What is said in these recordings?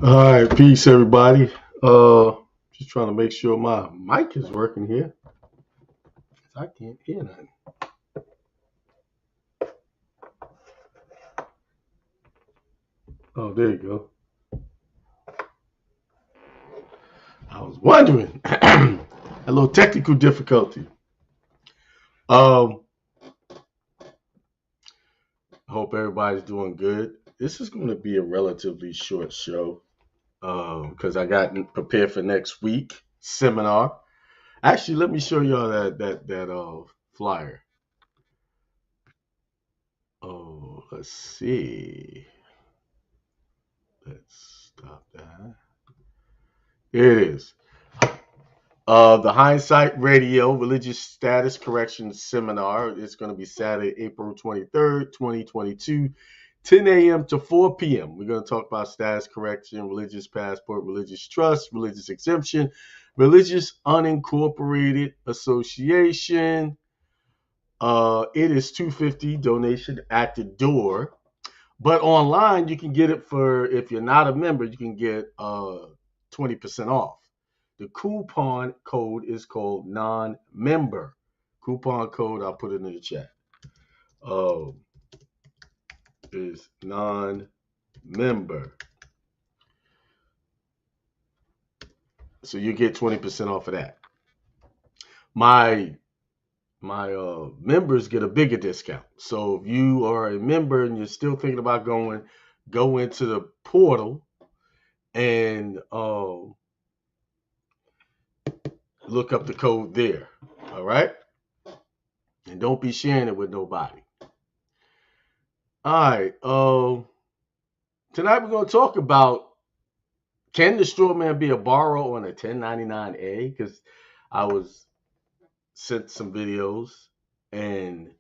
All right, peace, everybody. Just trying to make sure my mic is working here. I can't hear nothing. Oh, there you go. I was wondering. A little technical difficulty. I hope everybody's doing good. This is going to be a relatively short show because I got prepared for next week seminar. Actually, let me show y'all that flyer. Oh, let's see. Let's stop that. Here it is. The Hindsight Radio Religious Status Correction Seminar. It's going to be Saturday, April 23rd, 2022, 10 a.m. to 4 p.m. We're going to talk about status correction, religious passport, religious trust, religious exemption, religious unincorporated association. It is $250 donation at the door. But online, you can get it for, if you're not a member, you can get 20% off. The coupon code is called non-member. Coupon code, I'll put it in the chat. Is non-member. So you get 20% off of that. My members get a bigger discount. So if you are a member and you're still thinking about going, go into the portal and look up the code there. All right? And don't be sharing it with nobody. All right. Tonight we're going to talk about, can the Strawman be a borrower on a 1099A? Because I was sent some videos and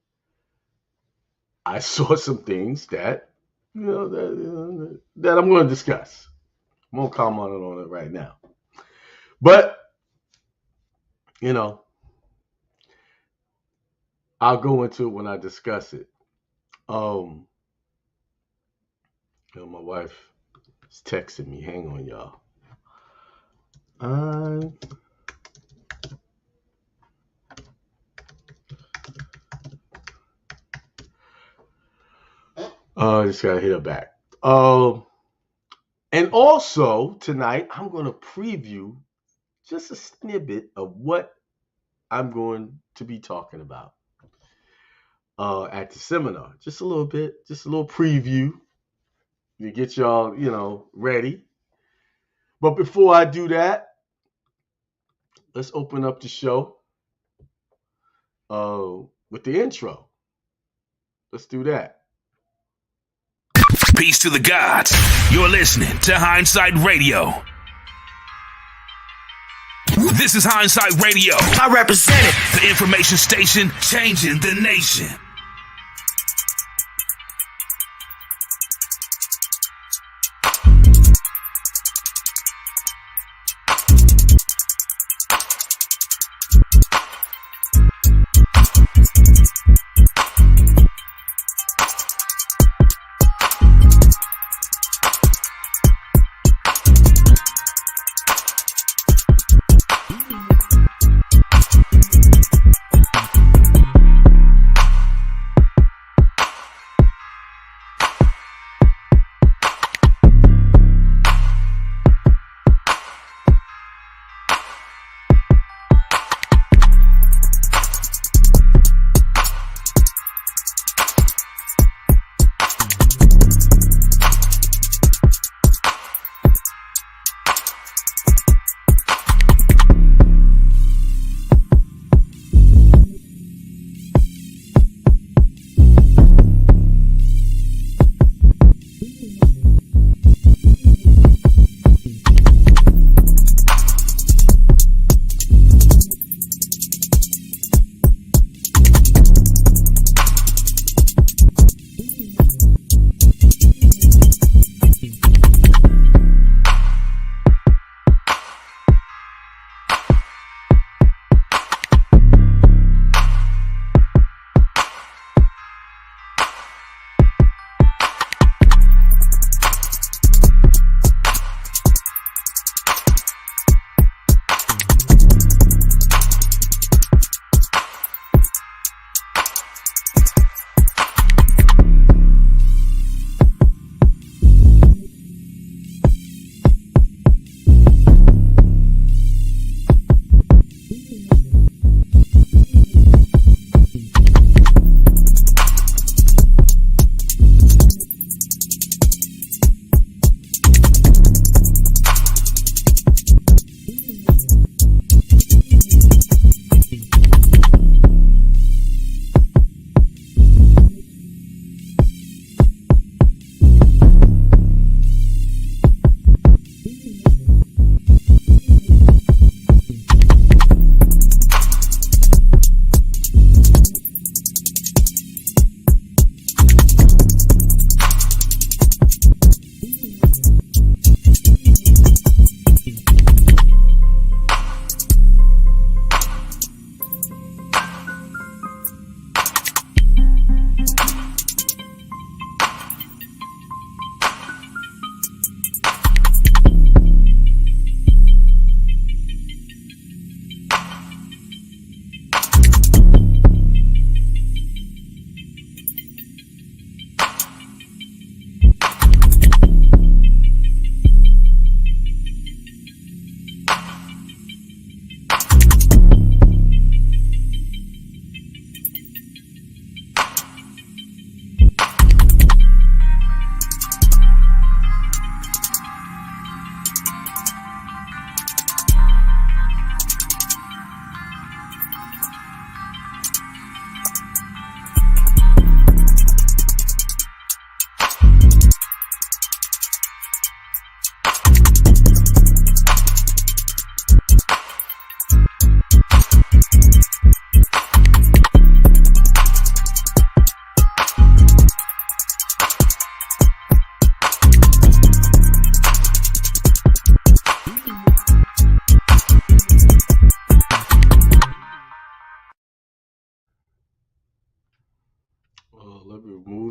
I saw some things that, that I'm going to discuss. I won't comment on it right now. But, I'll go into it when I discuss it. My wife is texting me. Hang on, y'all. I just gotta hit her back. And also tonight, I'm gonna preview just a snippet of what I'm going to be talking about at the seminar. Just a little bit, just a little preview to get y'all, ready. But before I do that, let's open up the show with the intro. Let's do that. Peace to the gods. You're listening to Hindsight Radio. This is Hindsight Radio. I represent it. The information station changing the nation.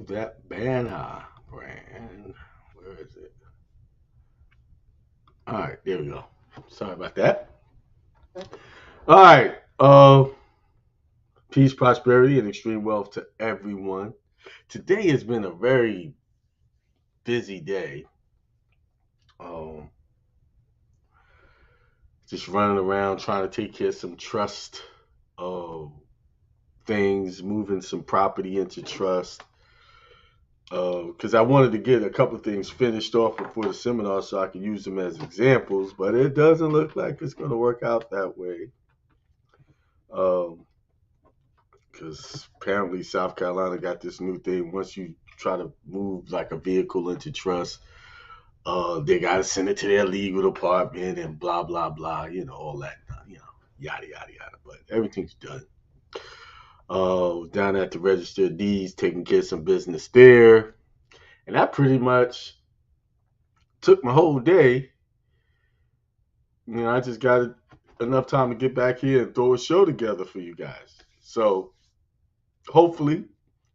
that banner brand. Where is it? All right, there we go. Sorry about that. All right. Peace, prosperity, and extreme wealth to everyone. Today has been a very busy day. Um, just running around trying to take care of some trust uh, things, moving some property into trust. Because I wanted to get a couple of things finished off before the seminar so I could use them as examples, but it doesn't look like it's going to work out that way. Because apparently South Carolina got this new thing. Once you try to move like a vehicle into trust, they got to send it to their legal department and blah, blah, blah, all that, yada, yada, yada. But everything's done. Down at the Register of Deeds, taking care of some business there. And that pretty much took my whole day. I just got enough time to get back here and throw a show together for you guys. So hopefully,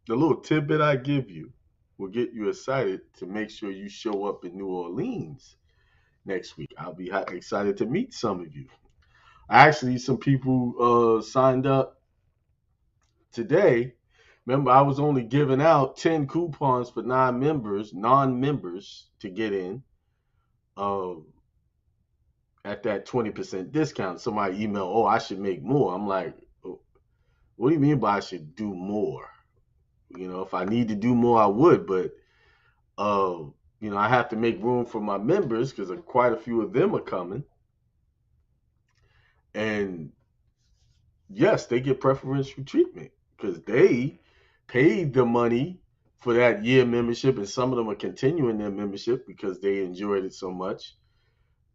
the little tidbit I give you will get you excited to make sure you show up in New Orleans next week. I'll be excited to meet some of you. Actually, some people signed up today. Remember, I was only giving out 10 coupons for non-members to get in at that 20% discount. Somebody emailed, oh, I should make more. I'm like, oh, what do you mean by I should do more? If I need to do more, I would, but I have to make room for my members because quite a few of them are coming. And yes, they get preferential treatment because they paid the money for that year membership, and some of them are continuing their membership because they enjoyed it so much,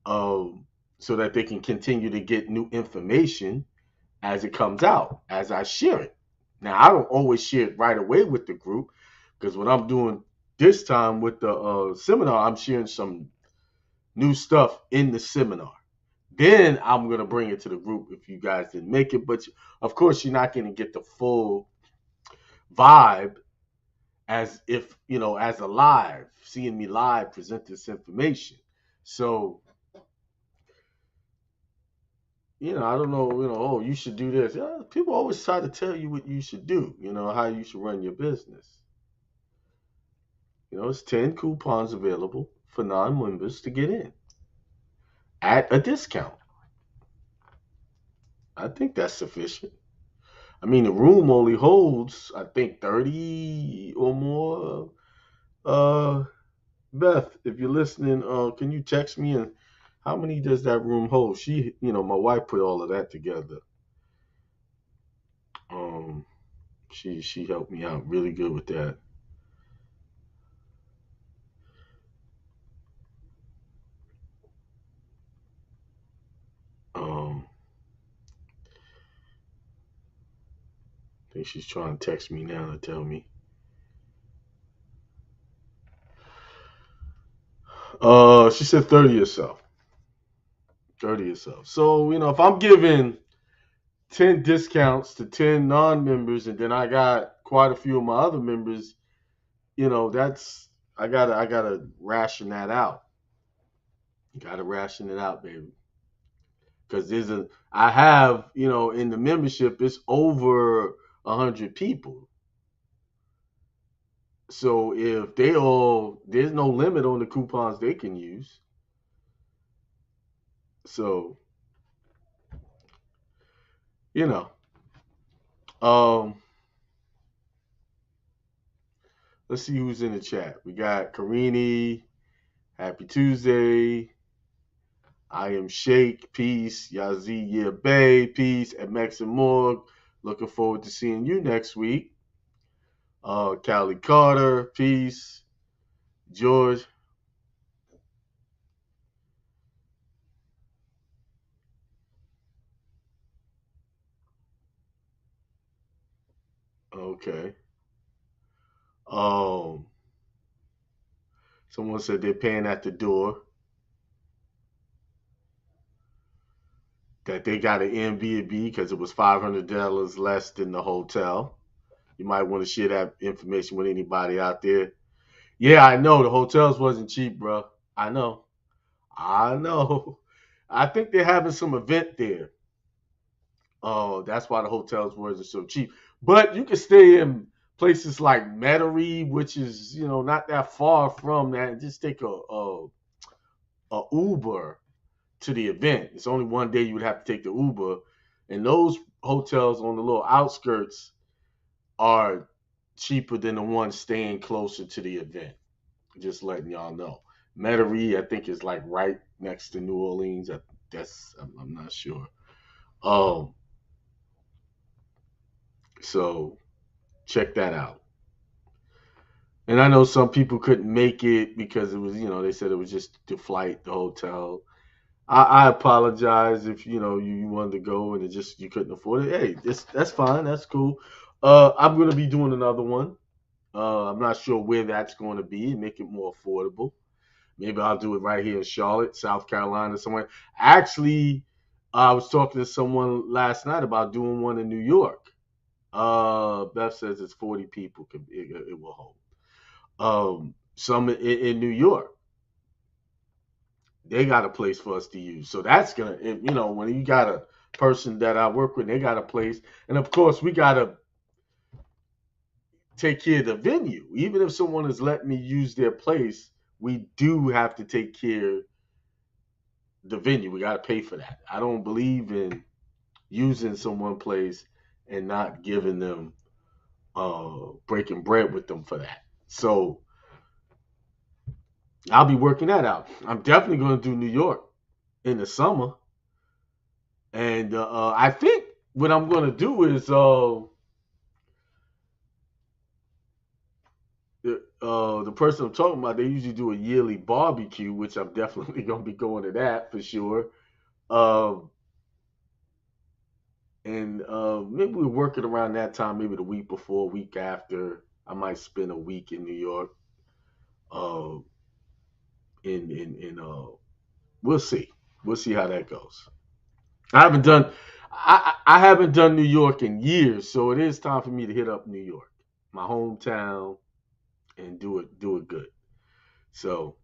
so that they can continue to get new information as it comes out, as I share it. Now, I don't always share it right away with the group because what I'm doing this time with the seminar, I'm sharing some new stuff in the seminar. Then I'm going to bring it to the group if you guys didn't make it. But of course, you're not going to get the full vibe as if, as a live, seeing me live present this information. So, I don't know, oh, you should do this. People always try to tell you what you should do, how you should run your business. It's 10 coupons available for non-members to get in at a discount. I think that's sufficient. I mean, the room only holds, I think, 30 or more. Beth, if you're listening, can you text me and how many does that room hold? My wife put all of that together. She helped me out really good with that. I think she's trying to text me now to tell me. She said 30 or so. 30 or so. So, if I'm giving 10 discounts to 10 non-members and then I got quite a few of my other members, that's I gotta ration that out. Gotta ration it out, baby. Because I have, in the membership, it's over 100 people. So if there's no limit on the coupons they can use. So, um, let's see who's in the chat. We got Karini, Happy Tuesday. I am Shake, peace. Yazi, yeah, Bay, peace. And Max and Morg, looking forward to seeing you next week. Callie Carter, peace. George. Okay. Um, Someone said they're paying at the door. That they got an Airbnb because it was $500 less than the hotel. You might want to share that information with anybody out there. Yeah, I know the hotels wasn't cheap, bro. I know. I know. I think they're having some event there. Oh, that's why the hotels wasn't so cheap. But you can stay in places like Metairie, which is not that far from that. And just take a Uber to the event. It's only one day you would have to take the Uber, and those hotels on the little outskirts are cheaper than the ones staying closer to the event. Just letting y'all know. Metairie, I think, is like right next to New Orleans. I'm not sure. Um, so check that out. And I know some people couldn't make it because it was, they said it was just the flight, the hotel. I apologize if you wanted to go and it just you couldn't afford it. Hey, that's fine. That's cool. I'm gonna be doing another one. I'm not sure where that's going to be and make it more affordable. Maybe I'll do it right here in Charlotte, South Carolina, somewhere. Actually, I was talking to someone last night about doing one in New York. Beth says it's 40 people it will hold. Some in New York, they got a place for us to use. So that's gonna, when you got a person that I work with, they got a place, and of course we gotta take care of the venue. Even if someone is letting me use their place, we do have to take care of the venue. We got to pay for that. I don't believe in using someone place and not giving them breaking bread with them for that. So I'll be working that out. I'm definitely going to do New York in the summer, and I think what I'm going to do is the person I'm talking about, they usually do a yearly barbecue, which I'm definitely going to be going to that for sure. Um, and maybe we're working around that time, maybe the week before, week after. I might spend a week in New York. Uh, we'll see. We'll see how that goes. I haven't done I haven't done New York in years, so it is time for me to hit up New York, my hometown, and do it good. So,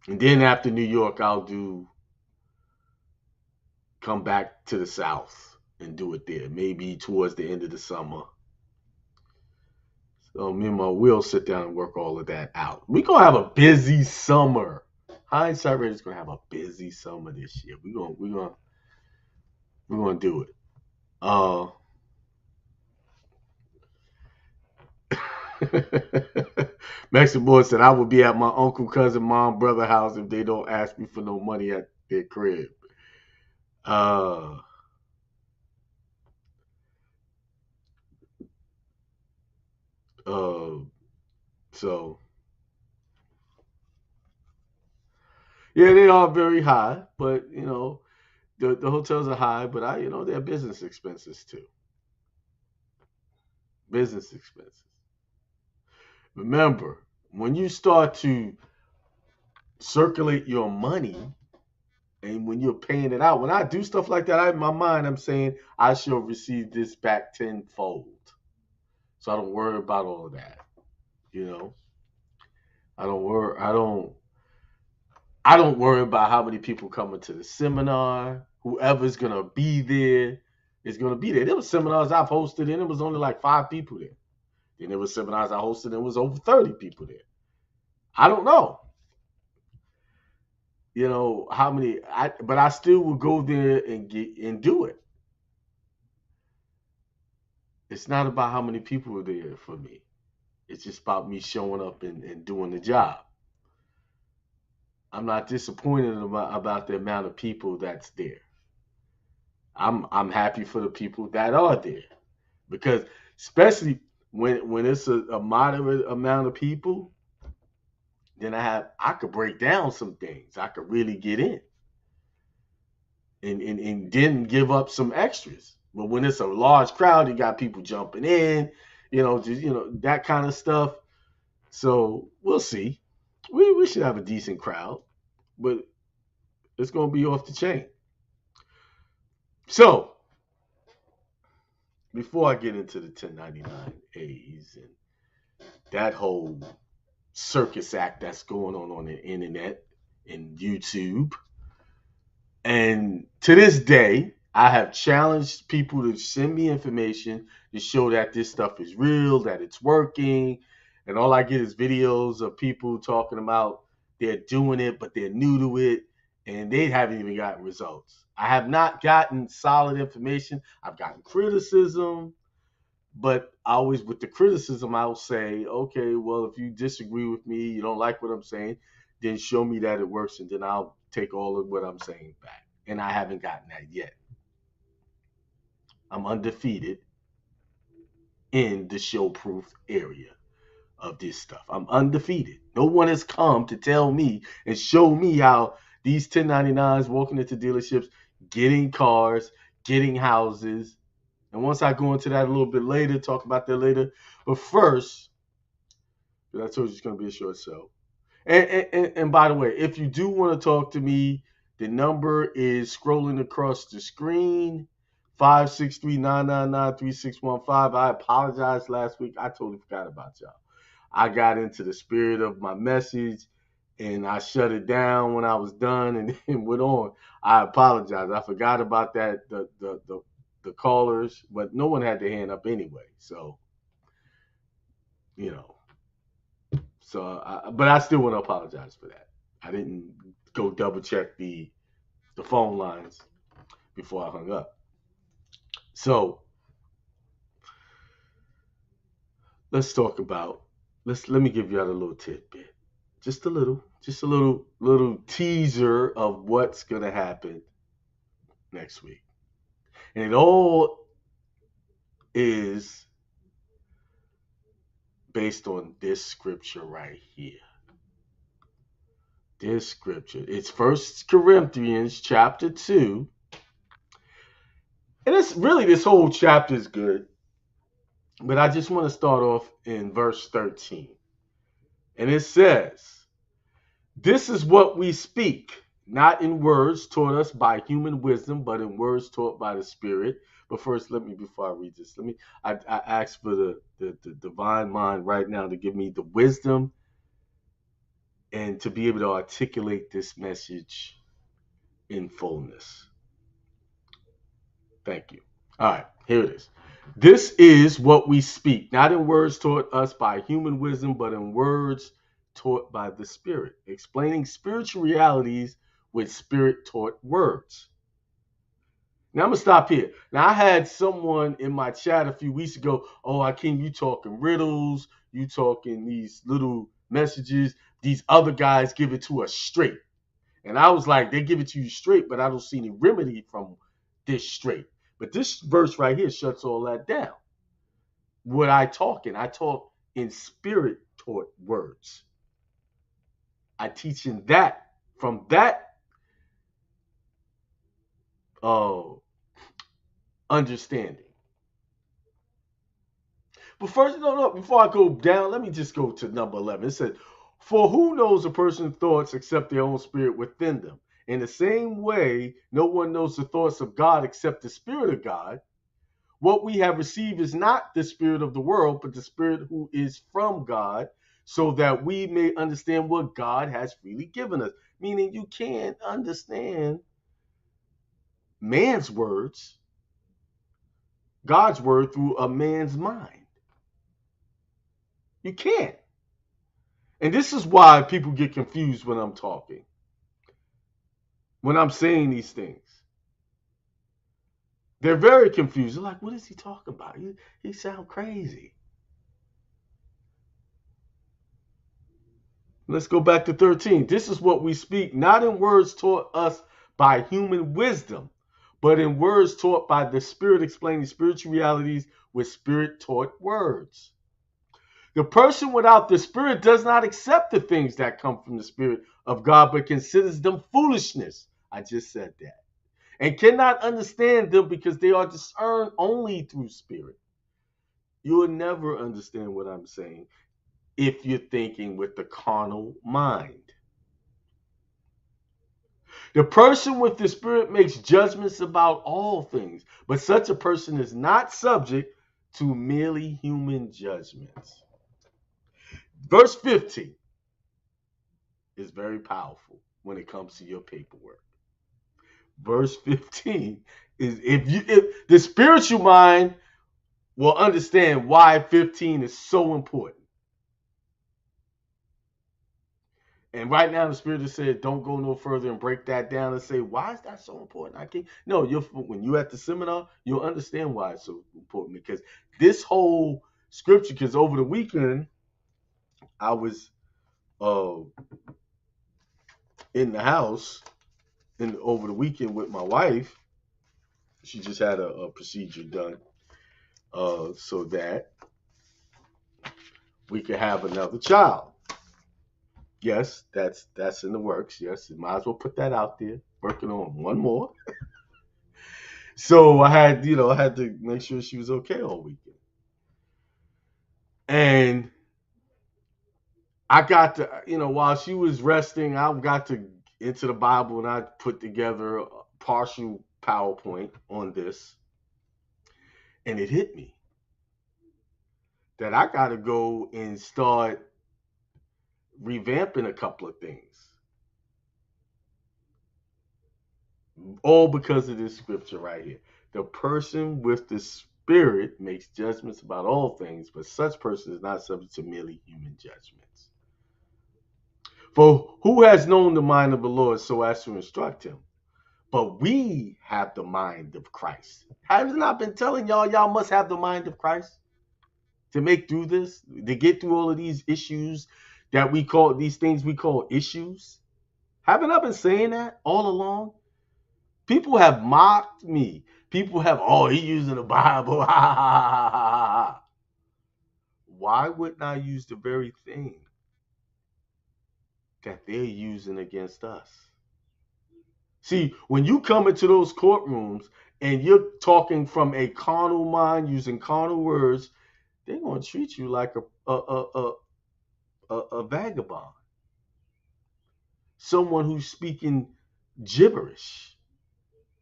and then after New York, I'll do come back to the South and do it there. Maybe towards the end of the summer. So me and my will sit down and work all of that out. We're gonna have a busy summer. Hindsight Raiders gonna have a busy summer this year. We're gonna do it. Uh Mexican boy said I would be at my uncle, cousin, mom, brother house if they don't ask me for no money at their crib. Uh uh so yeah, they are very high, but the hotels are high, but they're business expenses too. Business expenses. Remember, when you start to circulate your money and when you're paying it out, when I do stuff like that, in my mind, I'm saying I shall receive this back tenfold. So I don't worry about all of that. You know, I don't worry. I don't worry about how many people coming to the seminar. Whoever's gonna be there is gonna be there. There were seminars I've hosted and it was only like 5 people there. Then there were seminars I hosted and it was over 30 people there. I don't know. How many but I still will go there and get and do it. It's not about how many people are there for me. It's just about me showing up and doing the job. I'm not disappointed about the amount of people that's there. I'm happy for the people that are there because especially when it's a moderate amount of people, then I could break down some things. I could really get in and then give up some extras. But when it's a large crowd, you got people jumping in, that kind of stuff. So we'll see. We should have a decent crowd, but it's gonna be off the chain. So before I get into the 1099As and that whole circus act that's going on the internet and YouTube, and to this day, I have challenged people to send me information to show that this stuff is real, that it's working. And all I get is videos of people talking about they're doing it, but they're new to it, and they haven't even gotten results. I have not gotten solid information. I've gotten criticism, but always with the criticism, I'll say, okay, well, if you disagree with me, you don't like what I'm saying, then show me that it works, and then I'll take all of what I'm saying back. And I haven't gotten that yet. I'm undefeated in the show proof area of this stuff. I'm undefeated. No one has come to tell me and show me how these 1099s walking into dealerships, getting cars, getting houses. And once I go into that a little bit later, talk about that later. But first, because I told you it's going to be a short show. And by the way, if you do want to talk to me, the number is scrolling across the screen. 563-999-3615. I apologize last week. I totally forgot about y'all. I got into the spirit of my message and I shut it down when I was done and then went on. I apologize. I forgot about that, the callers, but no one had their hand up anyway. So, you know. But I still want to apologize for that. I didn't go double check the phone lines before I hung up. So let's talk about let me give you out a little tidbit, just a little teaser of what's gonna happen next week, and it all is based on this scripture right here. This scripture. It's First Corinthians chapter 2. And it's really, this whole chapter is good. But I just want to start off in verse 13. And it says, "This is what we speak, not in words taught us by human wisdom, but in words taught by the Spirit." But first, before I read this, I ask for the divine mind right now to give me the wisdom and to be able to articulate this message in fullness. Thank you. All right, here it is. "This is what we speak, not in words taught us by human wisdom, but in words taught by the Spirit, explaining spiritual realities with Spirit-taught words." Now I'm gonna stop here. Now I had someone in my chat a few weeks ago, "Oh, Akeem, you talking riddles, you talking these little messages. These other guys give it to us straight." And I was like, they give it to you straight, but I don't see any remedy from this straight. But this verse right here shuts all that down. What I talk in Spirit-taught words. I teach in that, from that understanding. But first, no, before I go down, let me just go to number 11. It says, "For who knows a person's thoughts except their own spirit within them? In the same way, no one knows the thoughts of God except the Spirit of God. What we have received is not the spirit of the world, but the Spirit who is from God, so that we may understand what God has freely given us." Meaning you can't understand man's words, God's word, through a man's mind. You can't. And this is why people get confused when I'm talking, when I'm saying these things. They're very confused. They're like, what is he talking about? He sounds crazy. Let's go back to 13. "This is what we speak, not in words taught us by human wisdom, but in words taught by the Spirit, explaining spiritual realities with Spirit-taught words. The person without the Spirit does not accept the things that come from the Spirit of God, but considers them foolishness." I just said that. "And cannot understand them because they are discerned only through Spirit." You will never understand what I'm saying if you're thinking with the carnal mind. The person with the Spirit makes judgments about all things, but such a person is not subject to merely human judgments. Verse 15 is very powerful when it comes to your paperwork. Verse 15 is if the spiritual mind will understand why 15 is so important. And right now, the Spirit has said, don't go no further and break that down and say, why is that so important? I can't. No, when you're at the seminar, you'll understand why it's so important. Because this whole scripture, because over the weekend, I was uh, in the house and over the weekend with my wife. She just had a procedure done so that we could have another child. Yes, that's in the works. Yes, you might as well put that out there. Working on one more. So I had to make sure she was okay all weekend. And I got to, while she was resting, I got to into the Bible and I put together a partial PowerPoint on this. And it hit me that I got to go and start revamping a couple of things. All because of this scripture right here. The person with the Spirit makes judgments about all things, but such person is not subject to merely human judgments. For who has known the mind of the Lord so as to instruct him? But we have the mind of Christ. Have I not been telling y'all must have the mind of Christ to make through this, to get through all of these issues that we call these things we call issues? Haven't I been saying that all along? People have mocked me. People have, oh, he using the Bible. Why wouldn't I use the very thing that they're using against us? See, when you come into those courtrooms and you're talking from a carnal mind using carnal words, they're going to treat you like a vagabond, someone who's speaking gibberish,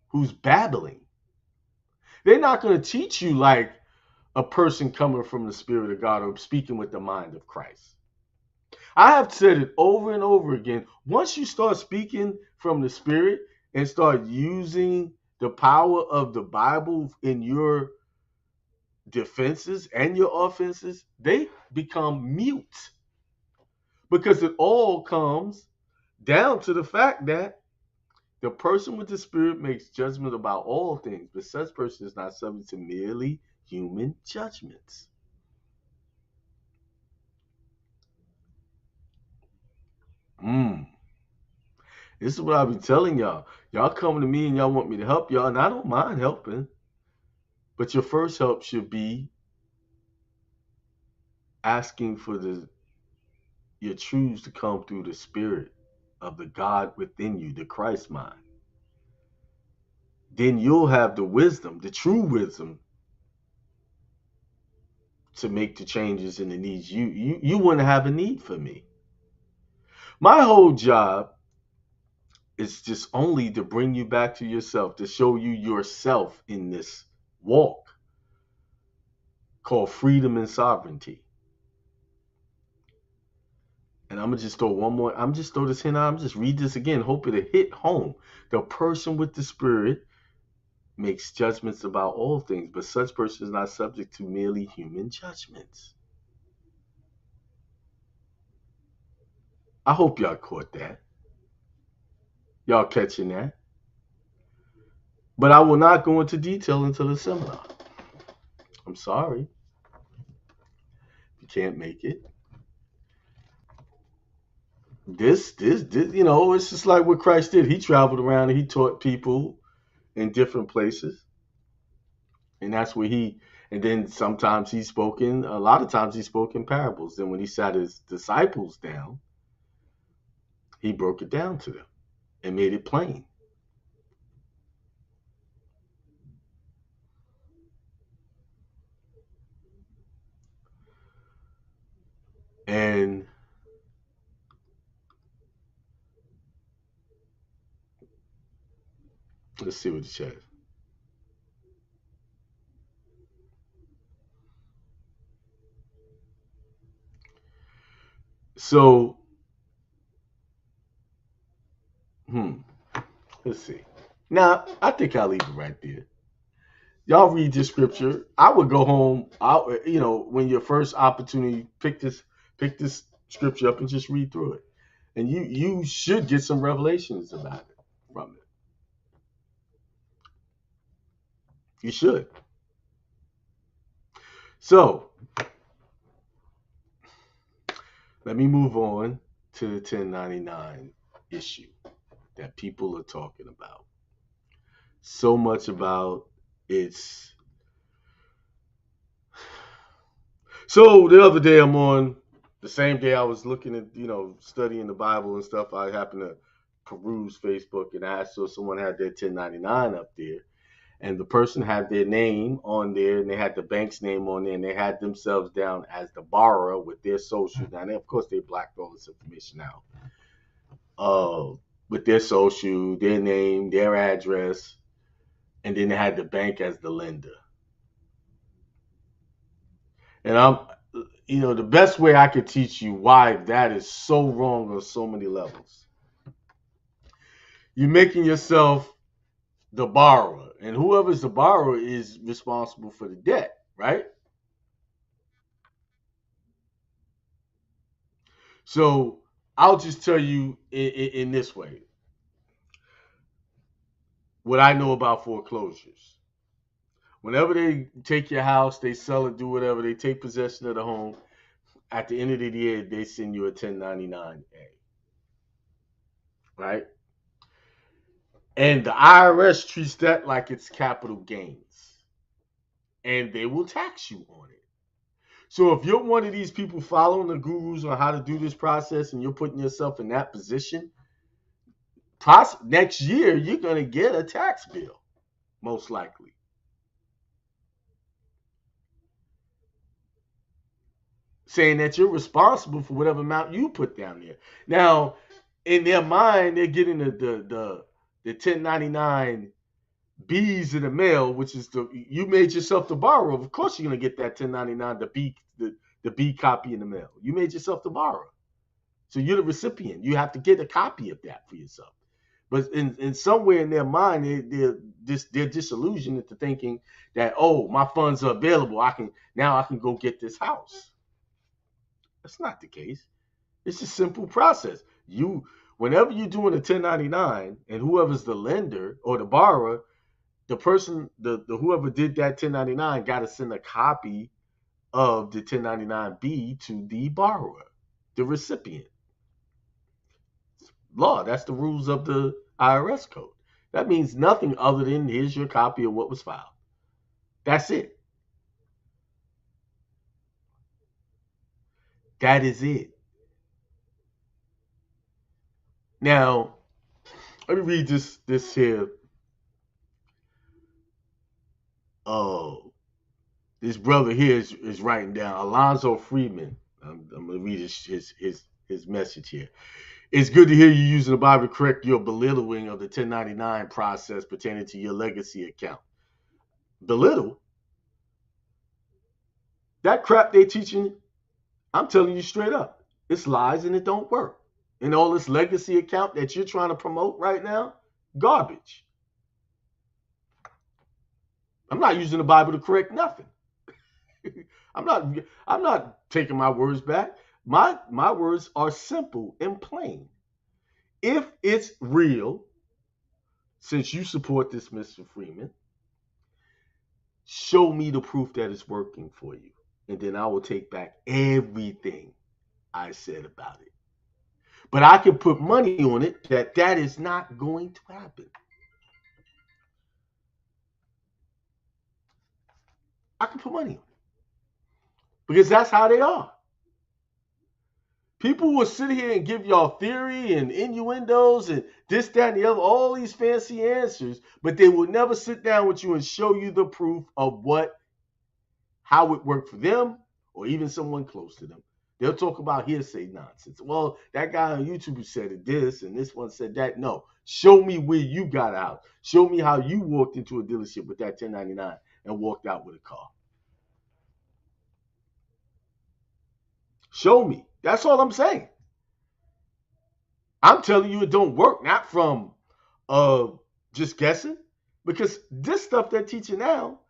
who's babbling. They're not going to teach you like a person coming from the Spirit of God or speaking with the mind of Christ. I have said it over and over again. Once you start speaking from the Spirit and start using the power of the Bible in your defenses and your offenses, they become mute. Because it all comes down to the fact that the person with the Spirit makes judgment about all things, but such person is not subject to merely human judgments. This is what I be telling y'all. Y'all come to me and y'all want me to help y'all, and I don't mind helping. But your first help should be asking for your truths to come through the Spirit of the God within you, the Christ mind. Then you'll have the wisdom, the true wisdom, to make the changes and the needs. You wouldn't have a need for me. My whole job is just only to bring you back to yourself, to show you yourself in this walk called freedom and sovereignty. And I'm gonna just throw one more. I'm just throw this in. I'm just read this again. Hope it'll hit home. The person with the Spirit makes judgments about all things, but such person is not subject to merely human judgments. I hope y'all caught that. Y'all catching that? But I will not go into detail until the seminar. I'm sorry. You can't make it. This, it's just like what Christ did. He traveled around and he taught people in different places. And that's where and then sometimes a lot of times he spoke in parables. Then when he sat his disciples down, he broke it down to them and made it plain. And Let's see what it says. So, hmm, let's see. Now, I think I'll leave it right there. Y'all read this scripture. I would go home. When your first opportunity, pick this scripture up and just read through it, and you should get some revelations about it from it. You should. So let me move on to the 1099 issue that people are talking about. So much about it's. So the other day I'm on the same day I was looking at, studying the Bible and stuff. I happened to peruse Facebook and I saw someone had their 1099 up there, and the person had their name on there, and they had the bank's name on there, and they had themselves down as the borrower with their social. Now, of course, they blacked all this information out. With their social, their name, their address, and then they had the bank as the lender. And the best way I could teach you why that is so wrong on so many levels. You're making yourself the borrower, and whoever's the borrower is responsible for the debt, right? So I'll just tell you in this way what I know about foreclosures. Whenever they take your house, they sell it, do whatever, they take possession of the home. At the end of the year, they send you a 1099-A, right? And the IRS treats that like it's capital gains, and they will tax you on it. So if you're one of these people following the gurus on how to do this process and you're putting yourself in that position, next year you're going to get a tax bill, most likely. Saying that you're responsible for whatever amount you put down there. Now, in their mind, they're getting the 1099 B's in the mail, which is you made yourself the borrower. Of course, you're gonna get that 1099, the B copy in the mail. You made yourself the borrower, so you're the recipient. You have to get a copy of that for yourself. But in somewhere in their mind, they're disillusioned into thinking that, oh, my funds are available. I can go get this house. That's not the case. It's a simple process. Whenever you're doing a 1099, and whoever's the lender or the borrower, the person, the whoever did that 1099 got to send a copy of the 1099-B to the borrower, the recipient. Law, that's the rules of the IRS code. That means nothing other than here's your copy of what was filed. That's it. That is it. Now, let me read this here. Oh, this brother here is writing down. Alonzo Freeman. I'm gonna read his message here. It's good to hear you using the Bible to correct your belittling of the 1099 process pertaining to your legacy account. Belittle? That crap they teaching, I'm telling you straight up, it's lies and it don't work. And all this legacy account that you're trying to promote right now, garbage. I'm not using the Bible to correct nothing. I'm not taking my words back. My words are simple and plain. If it's real, since you support this, Mr. Freeman, show me the proof that it's working for you. And then I will take back everything I said about it. But I can put money on it that is not going to happen. I can put money on it. Because that's how they are. People will sit here and give y'all theory and innuendos and this, that, and the other, all these fancy answers, but they will never sit down with you and show you the proof of how it worked for them or even someone close to them. They'll talk about hearsay nonsense. Well, that guy on YouTube said this and this one said that. No, show me where you got out. Show me how you walked into a dealership with that 1099 and walked out with a car. Show me. That's all I'm saying. I'm telling you it don't work, not from uh just guessing, because this stuff they're teaching now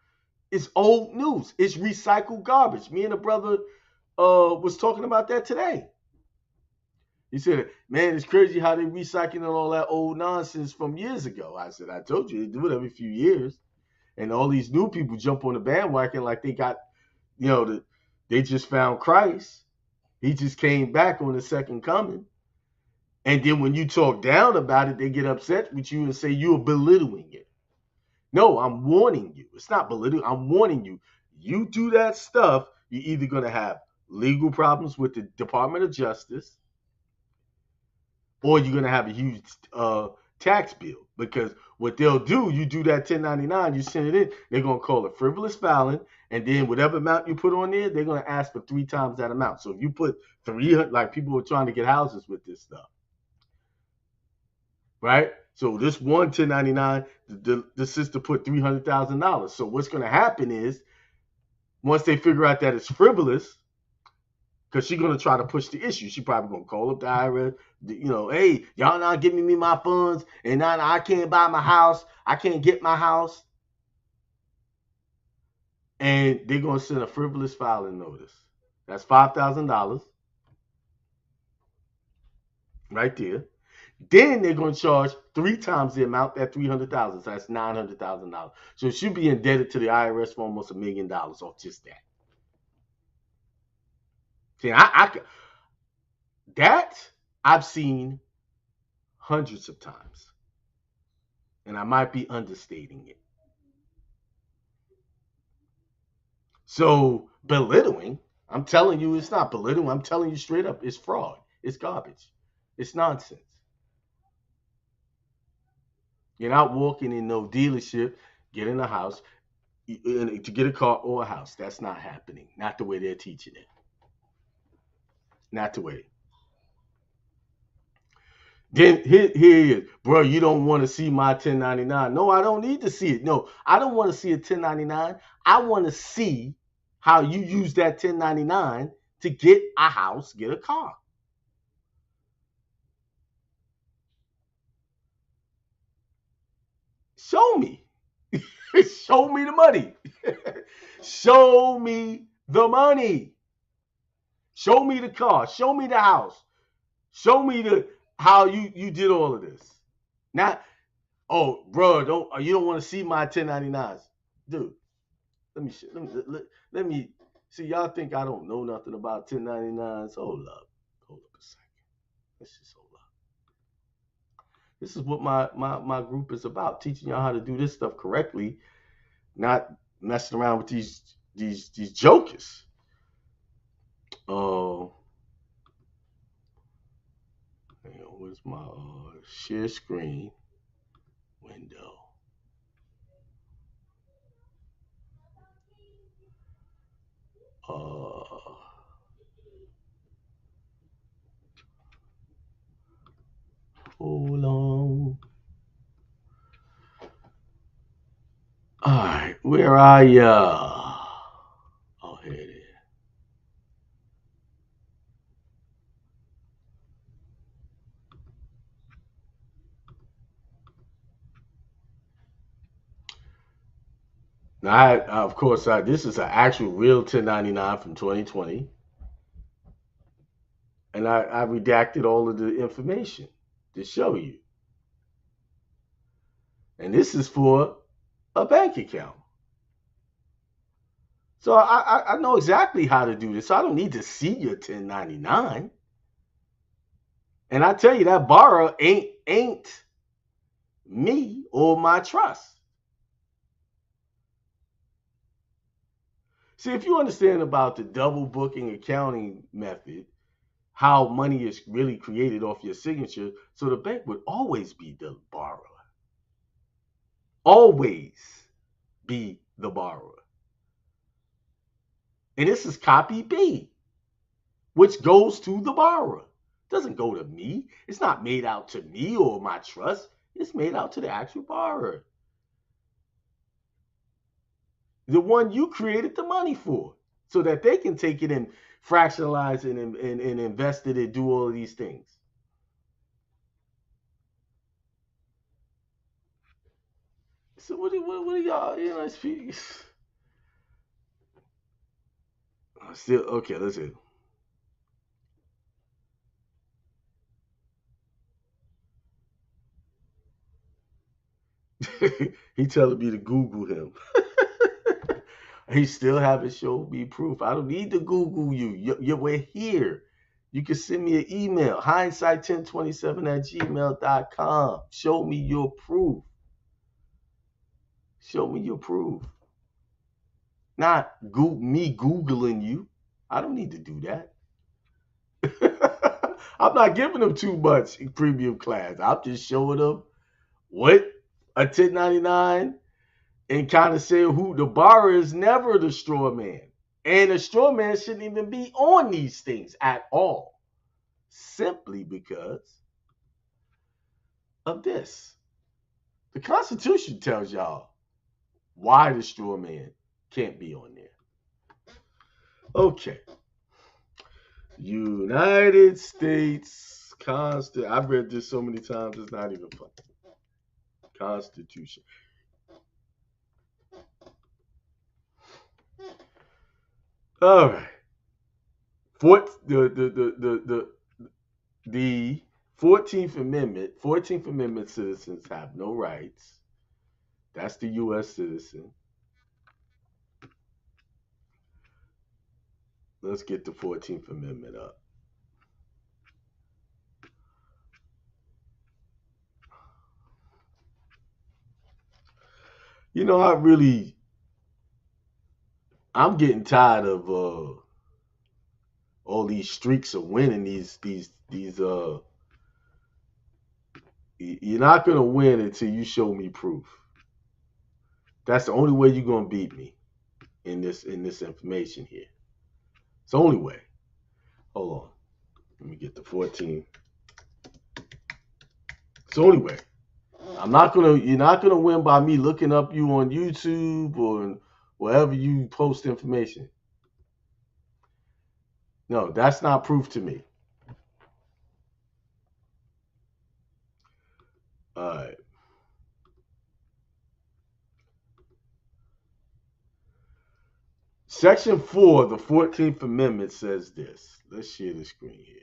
is old news. It's recycled garbage. Me and a brother was talking about that today. He said, man, it's crazy how they recycling all that old nonsense from years ago. I said, I told you, they do it every few years. And all these new people jump on the bandwagon like they got, they just found Christ. He just came back on the second coming. And then when you talk down about it, they get upset with you and say you're belittling it. No, I'm warning you. It's not belittling. I'm warning you. You do that stuff, you're either going to have legal problems with the Department of Justice, or you're going to have a huge tax bill. Because what they'll do, you do that 1099, you send it in, they're going to call it frivolous filing, and then whatever amount you put on there, they're going to ask for 3 times that amount. So if you put 300, like people were trying to get houses with this stuff, right? So this one 1099, the sister put $300,000. So what's going to happen is, once they figure out that it's frivolous, because she's going to try to push the issue. She probably going to call up the IRS, hey, y'all not giving me my funds, and now I can't buy my house. I can't get my house. And they're going to send a frivolous filing notice. That's $5,000 right there. Then they're going to charge 3 times the amount, that $300,000. So that's $900,000. So she'll be indebted to the IRS for almost $1 million off just that. See, that I've seen hundreds of times, and I might be understating it. So belittling, I'm telling you, it's not belittling. I'm telling you straight up, it's fraud. It's garbage. It's nonsense. You're not walking in no dealership, getting a house, to get a car or a house. That's not happening. Not the way they're teaching it. Not the way. Then here he is, bro. You don't want to see my 1099. No, I don't need to see it. No, I don't want to see a 1099. I want to see how you use that 1099 to get a house, get a car. Show me. Show me the money. Show me the money. Show me the car. Show me the house. Show me how you did all of this. Not, oh, bro, you don't want to see my 1099s, dude. Let me see. Y'all think I don't know nothing about 1099s? Hold up a second. Let's just hold up. This is what my group is about, teaching y'all how to do this stuff correctly, not messing around with these jokers. Where's my share screen window? Hold on. All right, where are ya? Oh, here it is. Now, of course, this is an actual real 1099 from 2020. And I redacted all of the information to show you. And this is for a bank account. So I know exactly how to do this. So I don't need to see your 1099. And I tell you, that borrower ain't me or my trust. See, if you understand about the double booking accounting method, how money is really created off your signature, so the bank would always be the borrower. Always be the borrower. And this is copy B. which goes to the borrower. It doesn't go to me. It's not made out to me or my trust. It's made out to the actual borrower, the one you created the money for, so that they can take it and fractionalize it and invest it and do all of these things. So what are y'all? Still okay. Let's see. He telling me to Google him. He still haven't showed me proof. I don't need to Google you. We're here. You can send me an email, hindsight1027@gmail.com. Show me your proof. Show me your proof. Not me Googling you. I don't need to do that. I'm not giving them too much premium class. I'm just showing them what a 1099 and kind of saying who the borrower is never the straw man. And the straw man shouldn't even be on these things at all. Simply because of this. The Constitution tells y'all why the straw man can't be on there. Okay. United States Constitution. I've read this so many times, it's not even funny. Constitution. All right. The 14th Amendment. 14th Amendment citizens have no rights. That's the U.S. citizen. Let's get the 14th Amendment up. I'm getting tired of all these streaks of winning. You're not gonna win until you show me proof. That's the only way you're gonna beat me in this information here. It's the only way. Hold on. Let me get the 14. It's the only way. You're not gonna win by me looking up you on YouTube or wherever you post information. No, that's not proof to me. All right. Section 4 of the 14th Amendment says this. Let's share the screen here.